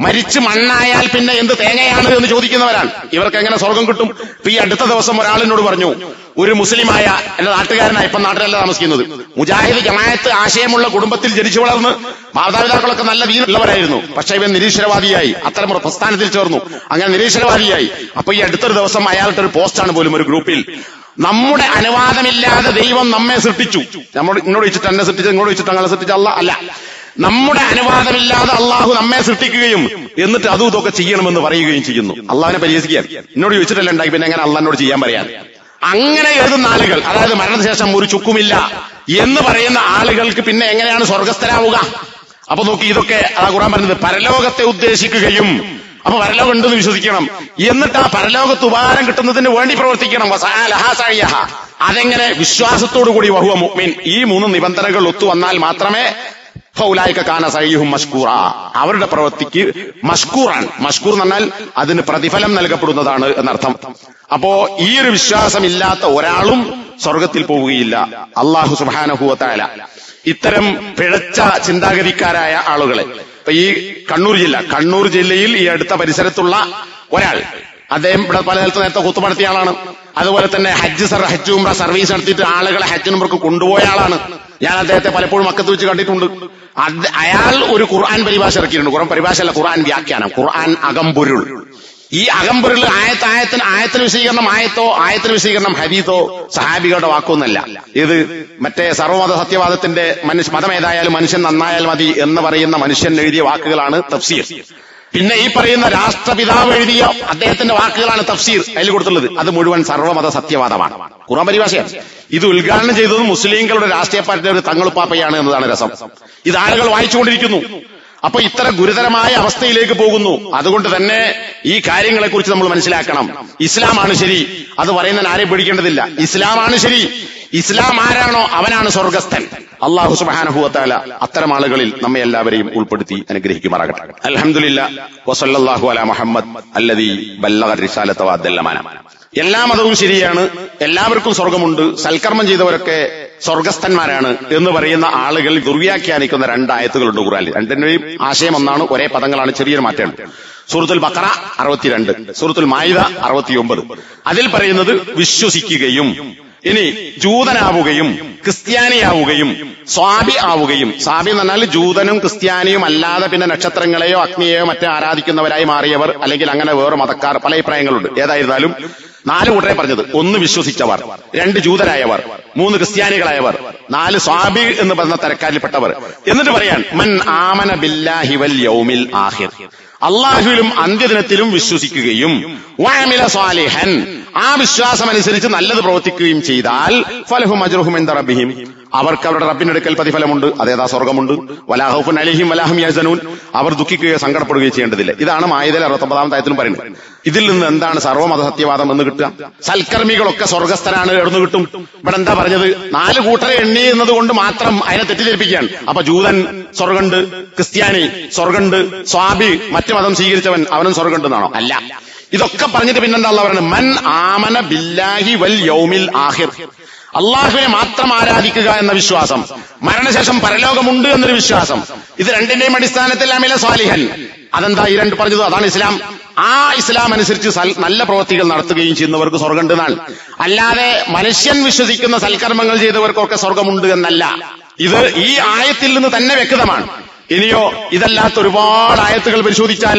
മരിച്ച് മണ്ണായാൽ പിന്നെ എന്ത് തേങ്ങയാണ് എന്ന് ചോദിക്കുന്നവരാണ്. ഇവർക്ക് എങ്ങനെ സ്വർഗം കിട്ടും? ഇപ്പൊ ഈ അടുത്ത ദിവസം ഒരാളിനോട് പറഞ്ഞു, ഒരു മുസ്ലിമായ എന്റെ നാട്ടുകാരനായ, ഇപ്പം നാട്ടിലല്ല താമസിക്കുന്നത്, മുജാഹിദ് ജമാഅത്ത് ആശയമുള്ള കുടുംബത്തിൽ ജനിച്ചു വളർന്ന് മാതാപിതാക്കളൊക്കെ നല്ല ദീനുള്ളവരായിരുന്നു. പക്ഷെ ഇവൻ നിരീശ്വരവാദിയായി, അത്തരം പ്രസ്ഥാനത്തിൽ ചേർന്നു, അങ്ങനെ നിരീശ്വരവാദിയായി. അപ്പൊ ഈ അടുത്തൊരു ദിവസം അയാളുടെ ഒരു പോസ്റ്റാണ് പോലും ഒരു ഗ്രൂപ്പിൽ, നമ്മുടെ അനുവാദമില്ലാതെ ദൈവം നമ്മെ സൃഷ്ടിച്ചു. ഇങ്ങോട്ട് വെച്ചിട്ട് എന്നെ സൃഷ്ടിച്ചു, ഇങ്ങോട്ട് വെച്ചിട്ട് അങ്ങനെ സൃഷ്ടിച്ച അല്ല. നമ്മുടെ അനുവാദമില്ലാതെ അള്ളാഹു നമ്മെ സൃഷ്ടിക്കുകയും എന്നിട്ട് അതും ഇതൊക്കെ ചെയ്യണമെന്ന് പറയുകയും ചെയ്യുന്നു. അള്ളാഹിനെ പരിഹസിക്കാൻ എന്നോട് ചോദിച്ചിട്ടല്ല ഉണ്ടായി, പിന്നെ എങ്ങനെ അള്ളാഹിനോട് ചെയ്യാൻ പറയാൻ? അങ്ങനെ എഴുതുന്ന ആളുകൾ, അതായത് മരണശേഷം ഒരു ചുക്കുമില്ല എന്ന് പറയുന്ന ആളുകൾക്ക് പിന്നെ എങ്ങനെയാണ് സ്വർഗസ്ഥരാവുക? അപ്പൊ നോക്കി, ഇതൊക്കെ അതാ ഖുർആൻ പറഞ്ഞത്, പരലോകത്തെ ഉദ്ദേശിക്കുകയും, അപ്പൊ പരലോകം ഉണ്ടെന്ന് വിശ്വസിക്കണം, എന്നിട്ട് ആ പരലോകത്ത് ഉപകാരം കിട്ടുന്നതിന് വേണ്ടി പ്രവർത്തിക്കണം. അതെങ്ങനെ? വിശ്വാസത്തോടുകൂടി വഹുവ മുഅ്മിൻ. ഈ മൂന്ന് നിബന്ധനകൾ ഒത്തുവന്നാൽ മാത്രമേ ഫൗലായിക കാന സഈഹും മഷ്കൂറ, അവരുടെ പ്രവൃത്തിക്ക് മഷ്കൂറാണ്. മഷ്കൂർ എന്ന് പറഞ്ഞാൽ അതിന് പ്രതിഫലം നൽകപ്പെടുന്നതാണ് എന്നർത്ഥം. അപ്പോ ഈ ഒരു വിശ്വാസമില്ലാത്ത ഒരാളും സ്വർഗത്തിൽ പോവുകയില്ല. അല്ലാഹു സുബ്ഹാനഹു വ തആല ഇത്തരം പിഴച്ച ചിന്താഗതിക്കാരായ ആളുകളെ, ഇപ്പൊ ഈ കണ്ണൂർ ജില്ലയിൽ ഈ അടുത്ത പരിസരത്തുള്ള ഒരാൾ, അദ്ദേഹം ഇവിടെ പല സ്ഥലത്ത് നേരത്തെ ഖുത്ബ നടത്തിയ ആളാണ്. അതുപോലെ തന്നെ ഹജ്ജ് ഉംറ സർവീസ് നടത്തിയിട്ട് ആളുകളെ ഹജ്ജ് ഉംറക്ക് കൊണ്ടുപോയ ആളാണ്. ഞാൻ അദ്ദേഹത്തെ പലപ്പോഴും മക്കത്ത് വെച്ച് കണ്ടിട്ടുണ്ട്. അയാൾ ഒരു ഖുർആൻ പരിഭാഷ ഇറക്കിയിട്ടുണ്ട്. ഖുർആൻ പരിഭാഷയല്ല, ഖുർആൻ വ്യാഖ്യാനം, ഖുർആൻ അകമ്പൊരുൾ. ഈ അകമ്പൊരുൾ ആയത്തിന് വിശദീകരണം ആയത്തിന് വിശദീകരണം ഹദീസോ സഹാബികളുടെ വാക്കൊന്നല്ല. ഇത് മറ്റേ സർവ്വമത സത്യവാദത്തിന്റെ മതം ഏതായാലും മനുഷ്യൻ നന്നായാൽ മതി എന്ന് പറയുന്ന മനുഷ്യൻ എഴുതിയ വാക്കുകളാണ് തഫ്സീർ. പിന്നെ ഈ പറയുന്ന രാഷ്ട്രപിതാവ് എഴുതിയ അദ്ദേഹത്തിന്റെ വാക്കുകളാണ് തഫ്സീർ അതിൽ കൊടുത്തുള്ളത്. അത് മുഴുവൻ സർവ്വമത സത്യവാദമാണ്, ഖുർആൻ പരിഭാഷയാണ്. ഇത് ഉദ്ഘാടനം ചെയ്തത് മുസ്ലിങ്ങളുടെ രാഷ്ട്രീയ പാർട്ടിയുടെ ഒരു തങ്ങളുപ്പാപ്പയാണ് എന്നതാണ് രസം. ഇത് ആളുകൾ വായിച്ചുകൊണ്ടിരിക്കുന്നു. അപ്പൊ ഇത്ര ഗുരുതരമായ അവസ്ഥയിലേക്ക് പോകുന്നു. അതുകൊണ്ട് തന്നെ ഈ കാര്യങ്ങളെക്കുറിച്ച് നമ്മൾ മനസ്സിലാക്കണം. ഇസ്ലാമാണ് ശരി, അത് പറയുന്നതിന് ആരെയും പേടിക്കേണ്ടതില്ല. ഇസ്ലാമാണ് ശരി. ഇസ്ലാം ആരാണോ അവനാണ് സ്വർഗസ്ഥൻ. അല്ലാഹു സുബ്ഹാനഹു വ തആല അത്തരം ആളുകളിൽ നമ്മെ എല്ലാവരെയും ഉൾപ്പെടുത്തി അനുഗ്രഹിക്കുമാറാകട്ടെ. അൽഹംദുലില്ലാഹ് വസല്ലല്ലാഹു അലാ മുഹമ്മദ് അല്ലദീ ബല്ലഗ റിസാലത വഅദ്ദൽ അമാന. എല്ലാ മതവും ശരിയാണ്, എല്ലാവർക്കും സ്വർഗമുണ്ട്, സൽക്കർമ്മം ചെയ്തവരൊക്കെ സ്വർഗസ്ഥന്മാരാണ് എന്ന് പറയുന്ന ആളുകൾ ദുർവ്യാഖ്യാനിക്കുന്ന രണ്ടായത്തുകളുണ്ട് ഖുർആനിൽ. രണ്ടിന്റെയും ആശയം ഒന്നാണ്, ഒരേ പദങ്ങളാണ്, ചെറിയൊരു മാറ്റമുണ്ട്. സൂറത്തുൽ ബഖറ 62, സൂറത്തുൽ മാഇദ 69. അതിൽ പറയുന്നത് വിശ്വസിക്കുകയും ഇനി ജൂതനാവുകയും ക്രിസ്ത്യാനിയാവുകയും സ്വാബി ആവുകയും, സ്വാബി എന്ന് പറഞ്ഞാൽ ജൂതനും ക്രിസ്ത്യാനിയും അല്ലാതെ പിന്നെ നക്ഷത്രങ്ങളെയോ അഗ്നിയെയോ മറ്റോ ആരാധിക്കുന്നവരായി മാറിയവർ, അല്ലെങ്കിൽ അങ്ങനെ വേറെ മതക്കാർ, പല അഭിപ്രായങ്ങളുണ്ട്. ഏതായിരുന്നാലും 4 കൂട്ടരെ പറഞ്ഞത്. 1 വിശ്വസിച്ചവർ, 2 ജൂതരായവർ, 3 ക്രിസ്ത്യാനികളായവർ, 4 സ്വാബി എന്ന് പറഞ്ഞ തരക്കാരിൽപ്പെട്ടവർ. എന്നിട്ട് പറയാൻ മൻ ആമന ബില്ലാഹി വൽ യൗമിൽ ആഖിർ, അള്ളാഹുവിലും അന്ത്യദിനത്തിലും വിശ്വസിക്കുകയും വഅമില സ്വാലിഹൻ, ആ വിശ്വാസമനുസരിച്ച് നല്ലത് പ്രവർത്തിക്കുകയും ചെയ്താൽ ഫലഹും അജ്റുഹും ഇൻദ റബ്ബിഹിം, അവർക്ക് അവരുടെ റബ്ബിന്റെ അടുക്കൽ പ്രതിഫലമുണ്ട്, അതേതാ സ്വർഗമുണ്ട്. വലാ ഖൗഫുൻ അലൈഹിം വലാ ഹും യഹ്സനൂൻ, അവർ ദുഃഖിക്കുകയോ സങ്കടപ്പെടുകയോ ചെയ്യേണ്ടതില്ല. ഇതാണ് മാഇദയിലെ 69-ാമത്തെ ആയത്തിലും പറയുന്നത്. ഇതിൽ നിന്ന് എന്താണ് സർവ്വമത സത്യവാദം എന്ന് കിട്ടുക? സൽക്കർമ്മികളൊക്കെ സ്വർഗസ്ഥനാണ് എവിടുന്ന് കിട്ടും? ഇവിടെ എന്താ പറഞ്ഞത്? 4 കൂട്ടരെ എണ്ണി എന്നതുകൊണ്ട് മാത്രം അതിനെ തെറ്റിദ്ധരിപ്പിക്കുകയാണ്. അപ്പൊ ജൂതൻ സ്വർഗമുണ്ട്, ക്രിസ്ത്യാനി സ്വർഗമുണ്ട്, സ്വാബി മറ്റു മതം സ്വീകരിച്ചവൻ അവനും സ്വർഗമുണ്ടെന്നാണോ? അല്ല. ഇതൊക്കെ പറഞ്ഞിട്ട് പിന്നെന്താ അല്ലാഹു പറയുന്നത്? മൻ ആമന ബില്ലാഹി വൽ യൗമിൽ ആഖിർ, അള്ളാഹുവിനെ മാത്രം ആരാധിക്കുക എന്ന വിശ്വാസം, മരണശേഷം പരലോകമുണ്ട് എന്നൊരു വിശ്വാസം, ഇത് രണ്ടിന്റെയും അടിസ്ഥാനത്തിൽ അമില സ്വാലിഹൻ. അതെന്താ ഈ 2 പറഞ്ഞത്? അതാണ് ഇസ്ലാം. ആ ഇസ്ലാം അനുസരിച്ച് നല്ല പ്രവൃത്തികൾ നടത്തുകയും ചെയ്യുന്നവർക്ക് സ്വർഗമുണ്ട് എന്നാണ്. അല്ലാതെ മനുഷ്യൻ വിശ്വസിക്കുന്ന സൽക്കർമ്മങ്ങൾ ചെയ്തവർക്കൊക്കെ സ്വർഗമുണ്ട് എന്നല്ല. ഇത് ഈ ആയത്തിൽ നിന്ന് തന്നെ വ്യക്തമാണ്. ഇനിയോ ഇതല്ലാത്ത ഒരുപാട് ആയത്തുകൾ പരിശോധിച്ചാൽ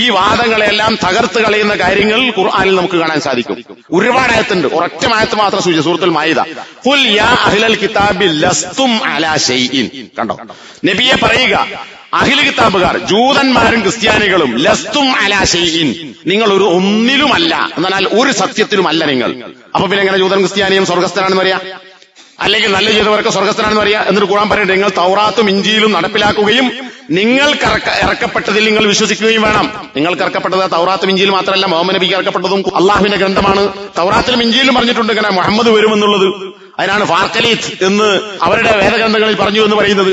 ഈ വാദങ്ങളെല്ലാം തകർത്ത് കളയുന്ന കാര്യങ്ങൾ ഖുർആനിൽ നമുക്ക് കാണാൻ സാധിക്കും. ഒരുപാട് ആയത്തുണ്ട്. ഒരൊറ്റ ആയത്ത് മാത്രം സൂചിച്ചു, സൂറത്തുൽ മാഇദ. ഖുൽ യാ അഹ്ലൽ കിതാബി ലസ്തും അലാ ഷൈഇൻ. കണ്ടോ, നബിയെ പറയുക, അഹ്ലു കിതാബുകാർ ജൂതന്മാരും ക്രിസ്ത്യാനികളും ലസ്തും അലാ ഷൈഇൻ, നിങ്ങൾ ഒന്നിലുമല്ല, എന്നാൽ ഒരു സത്യത്തിലുമല്ല നിങ്ങൾ. അപ്പൊ പിന്നെ എങ്ങനെ ജൂതൻ ക്രിസ്ത്യാനിയും സ്വർഗസ്ഥനാണെന്ന് പറയാ? അല്ലെങ്കിൽ നല്ല ചെയ്തവർക്ക് സ്വർഗസ്ഥനാണെന്ന് പറയാ? എന്നിട്ട് ഖുർആൻ പറയുന്നത് നിങ്ങൾ തൗറാത്തും ഇഞ്ചീലും നടപ്പിലാക്കുകയും നിങ്ങൾക്ക് ഇറക്കപ്പെട്ടതിൽ നിങ്ങൾ വിശ്വസിക്കുകയും വേണം. നിങ്ങൾക്ക് ഇറക്കപ്പെട്ടത് തൗറാത്തും ഇഞ്ചീലും മാത്രമല്ല, മുഹമ്മദ് നബിക്ക് ഇറക്കപ്പെട്ടതും അള്ളാഹുവിന്റെ ഗ്രന്ഥമാണ്. തൗറാത്തിലും ഇഞ്ചീലും പറഞ്ഞിട്ടുണ്ട് ഇങ്ങനെ മുഹമ്മദ് വരുമെന്നുള്ളത്. അതിനാണ് ഫാർക്കലീത്ത് എന്ന് അവരുടെ വേദഗ്രന്ഥങ്ങളിൽ പറഞ്ഞു എന്ന് പറയുന്നത്.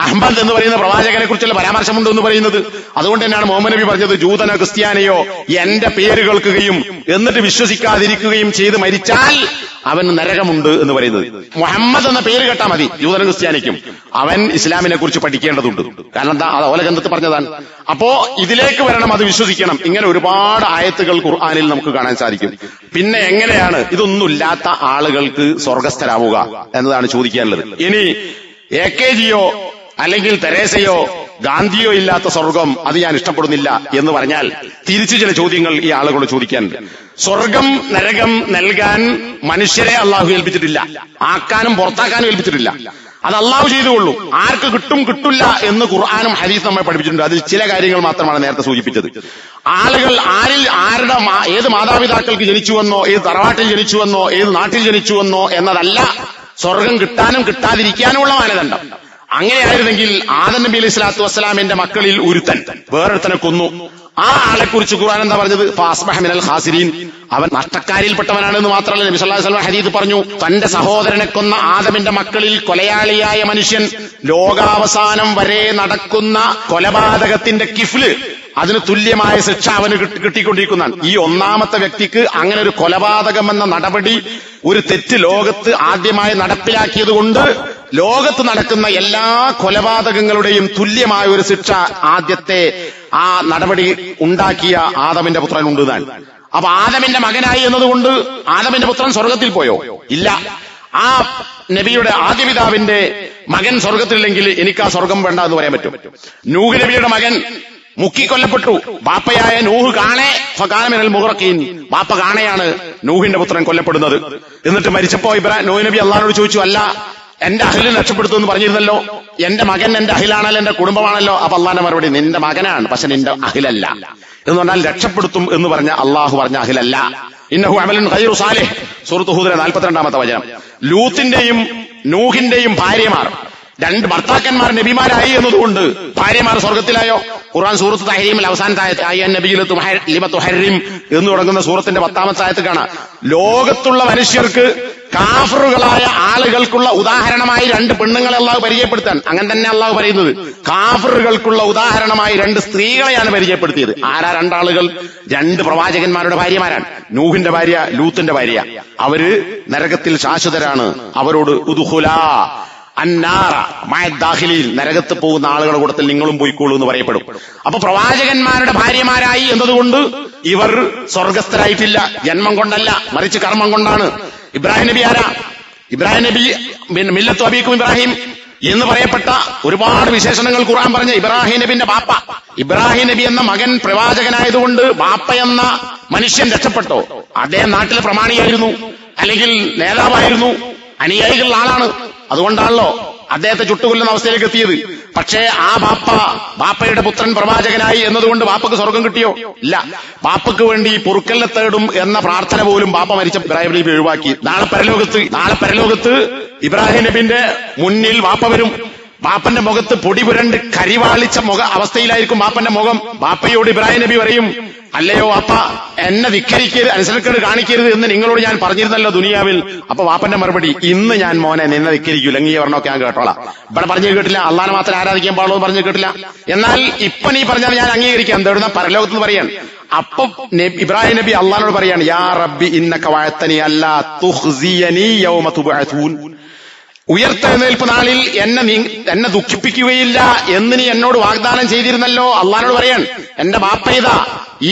അഹ്മദ് എന്ന് പറയുന്ന പ്രവാചകനെ കുറിച്ചുള്ള പരാമർശമുണ്ട് എന്ന് പറയുന്നത്. അതുകൊണ്ട് തന്നെയാണ് മുഹമ്മദ് നബി പറഞ്ഞത്, ജൂതനോ ക്രിസ്ത്യാനിയോ എന്റെ പേര് കേൾക്കുകയും എന്നിട്ട് വിശ്വസിക്കാതിരിക്കുകയും ചെയ്ത് മരിച്ചാൽ അവന് നരകമുണ്ട് എന്ന് പറയുന്നത്. മുഹമ്മദ് എന്ന പേര് കേട്ടാൽ മതി ജൂതനും ക്രിസ്ത്യാനിക്കും. അവൻ ഇസ്ലാമിനെ കുറിച്ച് പഠിക്കേണ്ടതുണ്ട്. കാരണം എന്താ? അത് ഓല ഗ്രന്ഥത്തിൽ പറഞ്ഞതാണ്. അപ്പോ ഇതിലേക്ക് വരണം, അത് വിശ്വസിക്കണം. ഇങ്ങനെ ഒരുപാട് ആയത്തുകൾ ഖുർആനിൽ നമുക്ക് കാണാൻ സാധിക്കും. പിന്നെ എങ്ങനെയാണ് ഇതൊന്നുമില്ലാത്ത ആളുകൾക്ക് സ്വർഗസ്ഥരാവുക എന്നതാണ് ചോദിക്കാനുള്ളത്. ഇനി AKGയോ അല്ലെങ്കിൽ തെരേസയോ ഗാന്ധിയോ ഇല്ലാത്ത സ്വർഗം അത് ഞാൻ ഇഷ്ടപ്പെടുന്നില്ല എന്ന് പറഞ്ഞാൽ തിരിച്ചു ചില ചോദ്യങ്ങൾ ഈ ആളുകൾ ചോദിക്കാനുണ്ട്. സ്വർഗം നരകം നൽകാൻ മനുഷ്യരെ അള്ളാഹു ഏൽപ്പിച്ചിട്ടില്ല, ആക്കാനും പുറത്താക്കാനും ഏൽപ്പിച്ചിട്ടില്ല. അത് അള്ളാഹു ചെയ്തുകൊള്ളൂ. ആർക്ക് കിട്ടും കിട്ടില്ല എന്ന് ഖുർആനും ഹദീസും നമ്മെ പഠിപ്പിച്ചിട്ടുണ്ട്. അതിൽ ചില കാര്യങ്ങൾ മാത്രമാണ് നേരത്തെ സൂചിപ്പിച്ചത്. ആളുകൾ ആരുടെ ഏത് മാതാപിതാക്കൾക്ക് ജനിച്ചുവെന്നോ, ഏത് തറവാട്ടിൽ ജനിച്ചുവെന്നോ, ഏത് നാട്ടിൽ ജനിച്ചുവെന്നോ എന്നതല്ല സ്വർഗം കിട്ടാനും കിട്ടാതിരിക്കാനുമുള്ള മാനദണ്ഡം. അങ്ങനെയായിരുന്നെങ്കിൽ ആദം നബി അലൈഹി സ്വലാത്തു വസ്സലാമിന്റെ മക്കളിൽ ഒരുത്തൻ വേറൊരുത്തനെ കൊന്നു. ആ ആളെ കുറിച്ച് ഖുർആൻ എന്താ പറഞ്ഞത്? ഫഅസ്ബഹ മിനൽ ഖാസിരീൻ, അവൻ നഷ്ടക്കാരിൽപ്പെട്ടവനാണെന്ന് മാത്രമല്ല, നബി സല്ലല്ലാഹു അലൈഹി വസല്ലം ഹദീസ് പറഞ്ഞു, തന്റെ സഹോദരനെ കൊന്ന ആദമിന്റെ മക്കളിൽ കൊലയാളിയായ മനുഷ്യൻ ലോകാവസാനം വരെ നടക്കുന്ന കൊലപാതകത്തിന്റെ കിഫ്ല്, അതിന് തുല്യമായ ശിക്ഷ അവന് കിട്ടിക്കൊണ്ടിരിക്കുന്നതാണ്. ഈ ഒന്നാമത്തെ വ്യക്തിക്ക് അങ്ങനെ ഒരു കൊലപാതകം എന്ന നടപടി, ഒരു തെറ്റ് ലോകത്ത് ആദ്യമായി നടപ്പിലാക്കിയത് കൊണ്ട് ലോകത്ത് നടക്കുന്ന എല്ലാ കൊലപാതകങ്ങളുടെയും തുല്യമായ ഒരു ശിക്ഷ ആദ്യത്തെ ആ നടപടി ഉണ്ടാക്കിയ ആദമിന്റെ പുത്രൻ ഉണ്ട് താൻ. അപ്പൊ ആദമിന്റെ മകനായി എന്നതുകൊണ്ട് ആദമിന്റെ പുത്രൻ സ്വർഗത്തിൽ പോയോ? ഇല്ല. ആ നബിയുടെ ആദ്യപിതാവിന്റെ മകൻ സ്വർഗത്തിലില്ലെങ്കിൽ എനിക്ക് ആ സ്വർഗം വേണ്ട എന്ന് പറയാൻ പറ്റും. നൂഹ് നബിയുടെ മകൻ മുക്കിക്കൊല്ലപ്പെട്ടു. ബാപ്പയായ നൂഹ് കാണേ ഫകാനമിനൽ മുഗ്റഖീൻ, ബാപ്പ കാണയാണ് നൂഹിന്റെ പുത്രൻ കൊല്ലപ്പെടുന്നത്. എന്നിട്ട് മരിച്ചപ്പോ നൂഹ് നബി അള്ളാഹിനോട് ചോദിച്ചു, അല്ല എന്റെ അഹിലിനെ രക്ഷപ്പെടുത്തുമെന്ന് പറഞ്ഞിരുന്നല്ലോ, എന്റെ മകൻ എന്റെ അഹിലാണല്ലോ, എന്റെ കുടുംബമാണല്ലോ. അപ്പൊ അള്ളാന്റെ മറുപടി, നിന്റെ മകനാണ്, പക്ഷെ നിന്റെ അഹിലല്ല എന്ന് പറഞ്ഞാൽ രക്ഷപ്പെടുത്തും എന്ന് പറഞ്ഞ അള്ളാഹു പറഞ്ഞ അഹിലല്ല. ഇന്നഹു അമലുൻ ഗൈറു സാലിഹ്, സൂറത്ത് ഹൂദിലെ 42-ാമത്തെ വചനം. ലൂത്തിന്റെയും നൂഹിന്റെയും ഭാര്യമാർ, രണ്ട് ഭർത്താക്കന്മാർ നബിമാരായി എന്നതുകൊണ്ട് ഭാര്യമാർ സ്വർഗത്തിലായോ? ഖുർആൻ സൂറത്ത് തഹരീമിൽ അവസാനത്തെ ആയത്ത് അയ്യൻ നബിയിൽ ലിമ തുഹരിം എന്ന് തുടങ്ങുന്ന സൂറത്തിന്റെ 10-ാമത്തെ ആയത്ത് കാണാം. ലോകത്തുള്ള മനുഷ്യർക്ക് കാഫറുകളായ ആളുകൾക്കുള്ള ഉദാഹരണമായി രണ്ട് പെണ്ണുങ്ങളെ അള്ളാഹു പരിചയപ്പെടുത്താൻ, അങ്ങനെ തന്നെ അള്ളാഹു പറയുന്നത്, കാഫറുകൾക്കുള്ള ഉദാഹരണമായി രണ്ട് സ്ത്രീകളെയാണ് പരിചയപ്പെടുത്തിയത്. ആരാ രണ്ടാളുകൾ? രണ്ട് പ്രവാചകന്മാരുടെ ഭാര്യമാരാണ്. നൂഹിന്റെ ഭാര്യ, ലൂത്തിന്റെ ഭാര്യ. അവര് നരകത്തിൽ ശാശ്വതരാണ്. അവരോട് ഉദ്ഖുലാ അന്നാറ മഅദ്ദാഖിലീൻ, നരകത്ത് പോകുന്ന ആളുകളുടെ കൂട്ടത്തിൽ നിങ്ങളും പോയിക്കോളൂ എന്ന് പറയപ്പെടും. അപ്പൊ പ്രവാചകന്മാരുടെ ഭാര്യമാരായി എന്നതുകൊണ്ട് ഇവർ സ്വർഗസ്ഥരായിട്ടില്ല, ജന്മം കൊണ്ടല്ല, മറിച്ച് കർമ്മം കൊണ്ടാണ്. ഇബ്രാഹിം നബി ആരാ? ഇബ്രാഹിം നബി മില്ലത്തു അബീക്കും ഇബ്രാഹിം എന്ന് പറയപ്പെട്ട ഒരുപാട് വിശേഷണങ്ങൾ ഖുർആൻ പറഞ്ഞ ഇബ്രാഹിം നബിന്റെ ബാപ്പ. ഇബ്രാഹിം നബി എന്ന മകൻ പ്രവാചകനായതുകൊണ്ട് ബാപ്പ എന്ന മനുഷ്യൻ രക്ഷപ്പെട്ടോ? അദ്ദേഹം നാട്ടിലെ പ്രമാണിയായിരുന്നു, അല്ലെങ്കിൽ നേതാവായിരുന്നു, അനുയായികളുടെ ആളാണ്. അതുകൊണ്ടാണല്ലോ അദ്ദേഹത്തെ ചുട്ടുകൊല്ലുന്ന അവസ്ഥയിലേക്ക് എത്തിയത്. പക്ഷേ ആ ബാപ്പയുടെ പുത്രൻ പ്രവാചകനായി എന്നതുകൊണ്ട് ബാപ്പക്ക് സ്വർഗം കിട്ടിയോ? ഇല്ല. ബാപ്പക്ക് വേണ്ടി പൊറുക്കലിനെ തേടും എന്ന പ്രാർത്ഥന പോലും ബാപ്പ മരിച്ച ഇബ്രാഹിം നബി ഒഴിവാക്കി. നാളെ പരലോകത്ത് ഇബ്രാഹിം നബിന്റെ മുന്നിൽ ബാപ്പ വരും. ബാപ്പന്റെ മുഖത്ത് പൊടി പുരണ്ട് കരിവാളിച്ച അവസ്ഥയിലായിരിക്കും ബാപ്പന്റെ മുഖം. ബാപ്പയോട് ഇബ്രാഹിം നബി പറയും, അല്ലയോ ബാപ്പ, എന്നെ ധിക്കരിക്കരുത്, അനുസരണക്കേട് കാണിക്കരുത് എന്ന് നിങ്ങളോട് ഞാൻ പറഞ്ഞിരുന്നല്ലോ ദുനിയാവിൽ. അപ്പൊ ബാപ്പന്റെ മറുപടി, ഇന്ന് ഞാൻ മോനെ നിന്നെ ധിക്കരിക്കൂല, നീ പറഞ്ഞൊക്കെ ഞാൻ കേട്ടോളാം. ഇവിടെ പറഞ്ഞു കേട്ടില്ല, അള്ളാനെ മാത്രം ആരാധിക്കാൻ പാടുള്ളൂ എന്ന് പറഞ്ഞു കേട്ടില്ല. എന്നാൽ ഇപ്പൊ നീ പറഞ്ഞാൽ ഞാൻ അംഗീകരിക്കാം. എന്താ പരലോകത്ത് പറയാൻ? അപ്പൊ ഇബ്രാഹിം നബി അള്ളാനോട് പറയാണ്, യാ റബ്ബി ഇന്നക വഅതനി അല്ലാ തുഖ്സിയനി യൗമ തുബഅസൂൻ, ഉയർത്തെഴുന്നേൽപ്പ് നാളിൽ എന്നെ ദുഃഖിപ്പിക്കുകയില്ല എന്ന് നീ എന്നോട് വാഗ്ദാനം ചെയ്തിരുന്നല്ലോ. അള്ളാനോട് പറയാൻ, എന്റെ ബാപ്പയിതാ,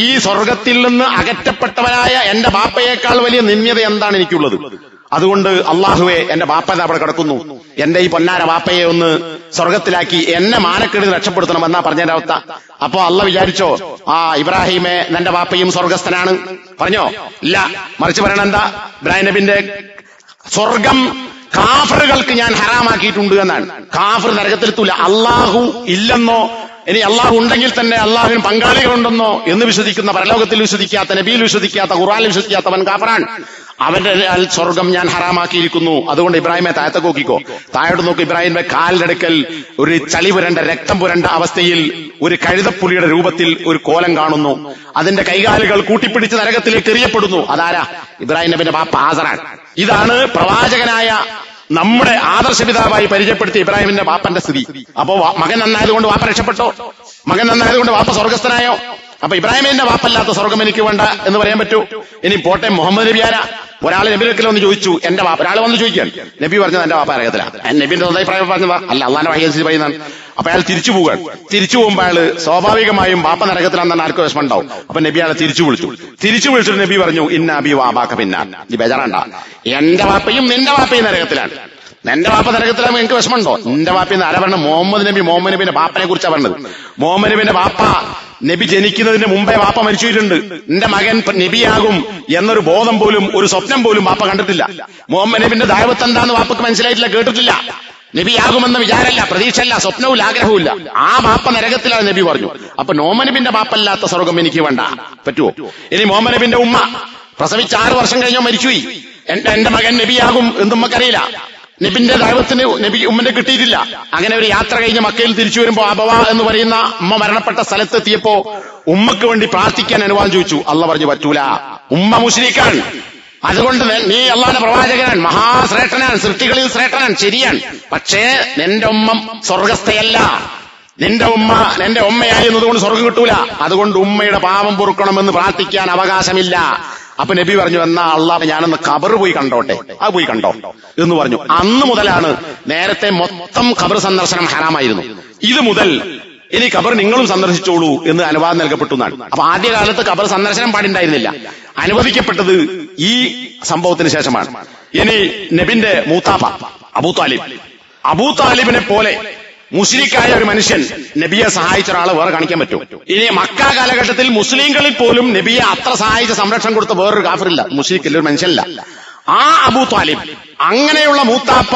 ഈ സ്വർഗത്തിൽ നിന്ന് അകറ്റപ്പെട്ടവനായ എന്റെ ബാപ്പയേക്കാൾ വലിയ നിന്ദ്യത എന്താണ് എനിക്കുള്ളത്? അതുകൊണ്ട് അള്ളാഹുവെ, എന്റെ ബാപ്പ അവിടെ കിടക്കുന്നു, എന്റെ ഈ പൊന്നാര ബാപ്പയെ ഒന്ന് സ്വർഗത്തിലാക്കി എന്നെ മാനക്കെടുത്ത് രക്ഷപ്പെടുത്തണം എന്നാ പറഞ്ഞതിന്റെ അവസ്ഥ. അപ്പോ അള്ള വിചാരിച്ചോ, ഇബ്രാഹിമെ നിന്റെ ബാപ്പയും സ്വർഗസ്ഥനാണ് പറഞ്ഞോ? ഇല്ല. മറിച്ച് പറയണ എന്താ? ഇബ്രാഹിം നബിന്റെ സ്വർഗം കാഫറുകൾക്ക് ഞാൻ ഹറാമാക്കിയിട്ടുണ്ട് എന്നാണ്. കാഫർ നരകത്തിലെത്തൂല. അള്ളാഹു ഇല്ലെന്നോ, ഇനി അള്ളാഹു ഉണ്ടെങ്കിൽ തന്നെ അള്ളാഹുവിന് പങ്കാളികളുണ്ടെന്നോ എന്ന് വിശ്വസിക്കുന്ന, പരലോകത്തിൽ വിശ്വസിക്കാത്ത, നബിയിൽ വിശ്വസിക്കാത്ത, ഖുർആനിൽ വിശ്വസിക്കാത്തവൻ കാഫറാൻ. അവന്റെ സ്വർഗം ഞാൻ ഹറാമാക്കിയിരിക്കുന്നു. അതുകൊണ്ട് ഇബ്രാഹിമെ താഴത്തെ നോക്കിക്കോ. താഴോട്ട് നോക്കി. ഇബ്രാഹിമിന്റെ കാലിന്റെ അടുക്കൽ ഒരു ചളി പുരണ്ട, രക്തം പുരണ്ട അവസ്ഥയിൽ ഒരു കഴുതപ്പുലിയുടെ രൂപത്തിൽ ഒരു കോലം കാണുന്നു. അതിന്റെ കൈകാലുകൾ കൂട്ടിപ്പിടിച്ച് നരകത്തിലേക്ക് എറിയപ്പെടുന്നു. അതാരാ? ഇബ്രാഹിം നബിന്റെ ബാപ്പ ആസറാൻ. ഇതാണ് പ്രവാചകനായ നമ്മുടെ ആദർശപിതാവായി പരിചയപ്പെടുത്തിയ ഇബ്രാഹിമിന്റെ ബാപ്പന്റെ സ്ഥിതി. അപ്പോ മകൻ നന്നായതുകൊണ്ട് വാപ്പ രക്ഷപ്പെട്ടോ? മകൻ നന്നായതുകൊണ്ട് വാപ്പ സ്വർഗസ്ഥനായോ? അപ്പൊ ഇബ്രാഹിമിന്റെ വാപ്പല്ലാത്ത സ്വർഗം എനിക്ക് വേണ്ട എന്ന് പറയാൻ പറ്റൂ? ഇനി പോട്ടെ, മുഹമ്മദ് നബി ആരാ? ഒരാൾ നബിയിലേക്ക് വന്ന് ചോദിച്ചു, എന്റെ വാപ്പ. ഒരാൾ വന്ന് ചോദിക്കാൻ, നബി പറഞ്ഞത് എന്റെ വാപ്പ നരകത്തിലാണ്. നബിന്റെ അഭിപ്രായം പറഞ്ഞതാ? അല്ല, അള്ളാന്റെ വഹി അനുസരിച്ച് പറയുന്നതാണ്. അപ്പൊ അയാൾ തിരിച്ചു പോകാൻ. തിരിച്ചു പോകുമ്പോൾ അയാൾ സ്വാഭാവികമായും ബാപ്പ നരകത്തിലാണെന്നാണ് ആർക്കും വിഷമം ഉണ്ടാവും. അപ്പൊ നബി അയാളെ തിരിച്ചു വിളിച്ചിട്ട് നബി പറഞ്ഞു, ഇന്ന അബി വാബാക്ക പിന്നാ, നീ ബേജാറണ്ട, എന്റെ വാപ്പയും നിന്റെ വാപ്പയും നരകത്തിലാണ്. എന്റെ വാപ്പ നരകത്തിലാകുമ്പോൾ എനിക്ക് വിഷമമുണ്ടോ? നിന്റെ വാപ്പയെന്ന് ആരാ പറഞ്ഞത്? മുഹമ്മദ് നബിന്റെ ബാപ്പനെ കുറിച്ചാണ് പറഞ്ഞത്. മുഹമ്മദ് നബിന്റെ ബാപ്പ നബി ജനിക്കുന്നതിന് മുമ്പേ വാപ്പ മരിച്ചിട്ടുണ്ട്. നിന്റെ മകൻ നബിയാകും എന്നൊരു ബോധം പോലും, ഒരു സ്വപ്നം പോലും വാപ്പ കണ്ടിട്ടില്ല. മുഹമ്മദ് നബിന്റെ ദഅവത്ത് എന്താന്ന് വാപ്പക്ക് മനസ്സിലായിട്ടില്ല, കേട്ടിട്ടില്ല. നബിയാകുമെന്ന വിചാരമല്ല, പ്രതീക്ഷയല്ല, സ്വപ്നവും ആഗ്രഹവുമില്ല. ആ ബാപ്പ നരകത്തിലാണ് നബി പറഞ്ഞു. അപ്പൊ മുഹമ്മദ് നബിന്റെ ബാപ്പല്ലാത്ത സ്വർഗം എനിക്ക് വേണ്ട. പറ്റുമോ? ഇനി മുഹമ്മദ് നബിന്റെ ഉമ്മ പ്രസവിച്ച് 6 വർഷം കഴിഞ്ഞോ മരിച്ചുപോയി. എന്റെ മകൻ നബിയാകും എന്ന് നമുക്കറിയില്ല. നബിന്റെ ദൈവത്തിന് നബി ഉമ്മനെ കിട്ടിയിട്ടില്ല. അങ്ങനെ ഒരു യാത്ര കഴിഞ്ഞ് മക്കയിൽ തിരിച്ചു വരുമ്പോ അബവ എന്ന് പറയുന്ന ഉമ്മ മരണപ്പെട്ട സ്ഥലത്തെത്തിയപ്പോ ഉമ്മക്ക് വേണ്ടി പ്രാർത്ഥിക്കാൻ അനുവാദം ചോദിച്ചു. അള്ള പറഞ്ഞു പറ്റൂല, ഉമ്മ മുശ്രിക്കാണ്, അതുകൊണ്ട് നീ അള്ളാഹുവിന്റെ പ്രവാചകനാണ്, മഹാശ്രേഷ്ഠനാണ്, സൃഷ്ടികളിൽ ശ്രേഷ്ഠനാണ്, ശരിയാണ്. പക്ഷേ നിന്റെ ഉമ്മ സ്വർഗസ്ഥയല്ല, നിന്റെ ഉമ്മയായി എന്നതുകൊണ്ട് സ്വർഗം കിട്ടൂല. അതുകൊണ്ട് ഉമ്മയുടെ പാപം പൊറുക്കണമെന്ന് പ്രാർത്ഥിക്കാൻ അവകാശമില്ല. അപ്പൊ നബി പറഞ്ഞു, എന്നാ അള്ളാഹ് ഞാനൊന്ന് ഖബർ പോയി കണ്ടോട്ടെ. അത് പോയി കണ്ടോ എന്ന് പറഞ്ഞു. അന്ന് മുതലാണ്, നേരത്തെ മൊത്തം ഖബർ സന്ദർശനം ഹറാമായിരുന്നു, ഇത് മുതൽ ഇനി ഖബർ നിങ്ങളും സന്ദർശിച്ചോളൂ എന്ന് അനുവാദം നൽകപ്പെട്ടു എന്നാണ്. അപ്പൊ ആദ്യകാലത്ത് ഖബർ സന്ദർശനം പാടുണ്ടായിരുന്നില്ല, അനുവദിക്കപ്പെട്ടത് ഈ സംഭവത്തിന് ശേഷമാണ്. ഇനി നബിന്റെ മൂത്താപ്പ അബൂതാലിബിനെ പോലെ മുസ്ലിക്കായ ഒരു മനുഷ്യൻ നബിയെ സഹായിച്ച ഒരാളെ വേറെ കാണിക്കാൻ പറ്റും? ഇനി മക്ക കാലഘട്ടത്തിൽ മുസ്ലിങ്ങളിൽ പോലും നബിയെ അത്ര സഹായിച്ച സംരക്ഷണം കൊടുത്ത വേറൊരു കാഫിറില്ല, മുസ്ലിക്കില്ല, ഒരു മനുഷ്യനില്ല. ആ അബൂതാലിബ്, അങ്ങനെയുള്ള മൂത്താപ്പ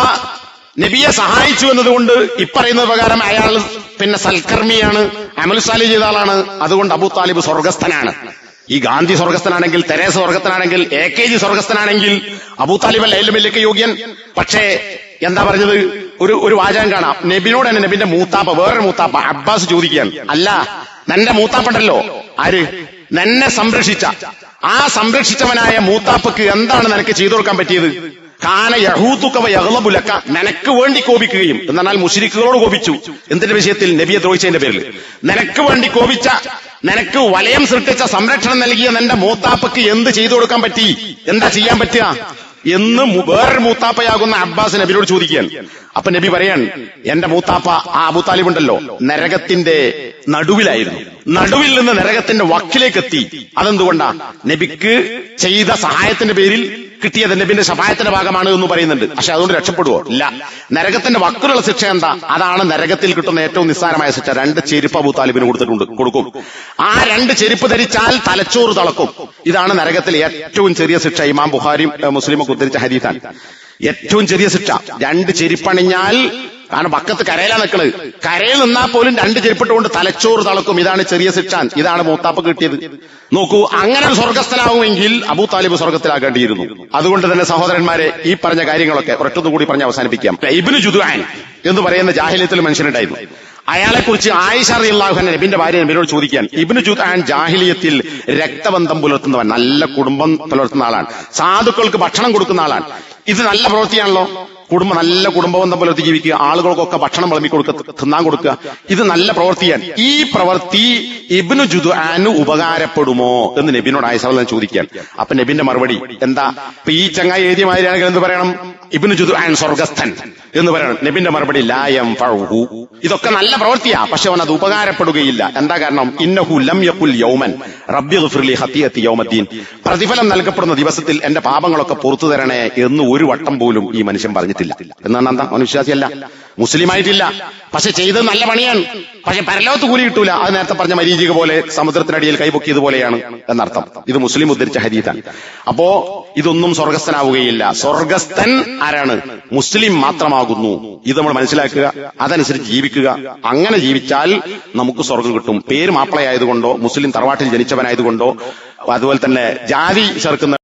നബിയെ സഹായിച്ചു എന്നതുകൊണ്ട് ഇപ്പറയുന്ന പ്രകാരം അയാൾ പിന്നെ സൽക്കർമ്മിയാണ്, അമൽസാലി ചെയ്ത ആളാണ്. അതുകൊണ്ട് അബൂതാലിബ് സ്വർഗസ്ഥനാണ്. ഈ ഗാന്ധി സ്വർഗസ്ഥനാണെങ്കിൽ, തെരേസ സ്വർഗസ്ഥനാണെങ്കിൽ, AKG സ്വർഗസ്ഥനാണെങ്കിൽ അബൂതാലിബല്ല ഏറ്റവും വലിയ യോഗ്യൻ. പക്ഷേ എന്താ പറഞ്ഞത്? ഒരു വാചകം കാണാം, നബിനോട് തന്നെ നബിന്റെ മൂത്താപ്പ, വേറൊരു മൂത്താപ്പ അബ്ബാസ് ചോദിക്കുകയാണ്, അല്ല നിന്റെ മൂത്താപ്പണ്ടല്ലോ, ആര് നിന്നെ സംരക്ഷിച്ച ആ സംരക്ഷിച്ചവനായ മൂത്താപ്പക്ക് എന്താണ് നിനക്ക് ചെയ്തു കൊടുക്കാൻ പറ്റിയത്? കാന യഹൂതുക യഗ്ളബുലക, നിനക്ക് വേണ്ടി കോപിക്കുകയും, എന്നാൽ മുശ്രിക്കുകളോട് കോപിച്ചു. എന്തിന്റെ വിഷയത്തിൽ? നബിയെ ദ്രോഹിച്ചതിന്റെ പേരിൽ. നിനക്ക് വേണ്ടി കോപിച്ച, നിനക്ക് വലയം സൃഷ്ടിച്ച, സംരക്ഷണം നൽകിയ നിന്റെ മൂത്താപ്പക്ക് എന്ത് ചെയ്തു കൊടുക്കാൻ പറ്റി, എന്താ ചെയ്യാൻ പറ്റുക എന്ന് വേറൊരു മൂത്താപ്പയാകുന്ന അബ്ബാസ് നബിയോട് ചോദിക്കുകയാണ്. അപ്പൊ നബി പറയാൻ, എന്റെ മൂത്താപ്പ ആ അബൂതാലിബ് ഉണ്ടല്ലോ, നരകത്തിന്റെ നടുവിലായിരുന്നു, നടുവിൽ നിന്ന് നരകത്തിന്റെ വക്കിലേക്ക് എത്തി. അതെന്തുകൊണ്ടാ? നബിക്ക് ചെയ്ത സഹായത്തിന്റെ പേരിൽ കിട്ടിയത് നബിന്റെ ശഫായത്തിന്റെ ഭാഗമാണ് എന്ന് പറയുന്നുണ്ട്. പക്ഷെ അതുകൊണ്ട് രക്ഷപ്പെടുവോ? ഇല്ല. നരകത്തിന്റെ വക്കിലുള്ള ശിക്ഷ എന്താ? അതാണ് നരകത്തിൽ കിട്ടുന്ന ഏറ്റവും നിസ്സാരമായ ശിക്ഷ. 2 ചെരുപ്പ് അബൂതാലിബിന് കൊടുക്കും. ആ 2 ചെരുപ്പ് ധരിച്ചാൽ തലച്ചോറ് തളക്കും. ഇതാണ് നരകത്തിലെ ഏറ്റവും ചെറിയ ശിക്ഷ. ഇമാം ബുഖാരിയും മുസ്ലിമൊക്കെ ഉദ്ധരിച്ച ഹദീസാണ്. ഏറ്റവും ചെറിയ ശിക്ഷ 2 ചെരുപ്പണിഞ്ഞാൽ, കാരണം പക്കത്ത് കരയിലാ നിൽക്കണത്, കരയിൽ നിന്നാൽ പോലും 2 ചെരുപ്പിട്ടുകൊണ്ട് തലച്ചോറ് തളക്കും. ഇതാണ് ചെറിയ ശിക്ഷ. ഇതാണ് മൂത്താപ്പ കിട്ടിയത്. നോക്കൂ, അങ്ങനെ സ്വർഗസ്ഥനാവുമെങ്കിൽ അബൂതാലിബ് സ്വർഗത്തിലാകേണ്ടിയിരുന്നു. അതുകൊണ്ട് തന്നെ സഹോദരന്മാരെ, ഈ പറഞ്ഞ കാര്യങ്ങളൊക്കെ ഒരൊറ്റൊന്നുകൂടി പറഞ്ഞ് അവസാനിപ്പിക്കാം. ഇബ്നു ജുദ്ആൻ എന്ന് പറയുന്ന ജാഹിലിയത്തിൽ മനുഷ്യനുണ്ടായിരുന്നു. അയാളെക്കുറിച്ച് ആയിഷ റളിയല്ലാഹു അൻഹ നബിന്റെ ഭാര്യ നബിയോട് ചോദിക്കാൻ, ഇബ്നു ജുദ്ആൻ ജാഹിലിയത്തിൽ രക്തബന്ധം പുലർത്തുന്നവൻ, നല്ല കുടുംബം പുലർത്തുന്ന ആളാണ്, സാധുക്കൾക്ക് ഭക്ഷണം കൊടുക്കുന്ന ആളാണ്. ഇത് നല്ല പ്രവൃത്തിയാണല്ലോ. നല്ല കുടുംബബന്ധം പുലർത്തി ജീവിക്കുക, ആളുകൾക്കൊക്കെ ഭക്ഷണം വിളമ്പി കൊടുക്കുക, തിന്നാൻ കൊടുക്കുക, ഇത് നല്ല പ്രവൃത്തിയാണ്. ഈ പ്രവൃത്തി ഇബ്നു ജുദ്ആന് ഉപകാരപ്പെടുമോ എന്ന് നബിനോട് ആയിഷ റളിയല്ലാഹു അൻഹ ചോദിക്കാൻ. അപ്പൊ നബിന്റെ മറുപടി എന്താ? ഇപ്പൊ ഈ ചങ്ങായി എഴുതിയ മാതിരിയാണെങ്കിൽ എന്ത് പറയണം? ഇബ്നു ജുദ്ആൻ സ്വർഗസ്ഥൻ എന്ന് പറയണം. നബിന്റെ മറുപടി ലാ യൻഫഉഹു, ഇതൊക്കെ നല്ല പ്രവൃത്തിയാ, പക്ഷെ അവൻ അത് ഉപകാരപ്പെടുകയില്ല. എന്താ കാരണം? ഇന്നഹു ലം യഖുൽ യൗമൻ റബ്ബി ഗ്ഫിർ ലി ഖതിയതി യൗമദ്ദീൻ, പ്രതിഫലം നൽകപ്പെടുന്ന ദിവസത്തിൽ എന്റെ പാപങ്ങളൊക്കെ പുറത്തു തരണേ എന്ന് ഒരു വട്ടം പോലും ഈ മനുഷ്യൻ പറഞ്ഞിട്ടില്ല. എന്നാണ് എന്താ? അവൻ വിശ്വാസിയല്ല, മുസ്ലിം ആയിട്ടില്ല, പക്ഷെ ചെയ്തത് നല്ല പണിയാണ്, പക്ഷെ പരലോകത്ത് കൂലി കിട്ടൂല. അത് നേരത്തെ പറഞ്ഞ മരീചിക പോലെ സമുദ്രത്തിനടിയിൽ കൈപൊക്കിയതുപോലെയാണ് എന്നർത്ഥം. ഇത് മുസ്ലിം ഉദ്ധരിച്ച ഹദീസാണ്. അപ്പോ ഇതൊന്നും സ്വർഗസ്ഥനാവുകയില്ല. സ്വർഗസ്ഥൻ ആരാണ്? മുസ്ലിം മാത്രമാകുന്നു. ഇത് നമ്മൾ മനസ്സിലാക്കുക, അതനുസരിച്ച് ജീവിക്കുക. അങ്ങനെ ജീവിച്ചാൽ നമുക്ക് സ്വർഗം കിട്ടും. പേര് മാപ്പിളയായതുകൊണ്ടോ, മുസ്ലിം തറവാട്ടിൽ ജനിച്ചവനായതുകൊണ്ടോ, അതുപോലെ തന്നെ ജാതി ചേർക്കുന്ന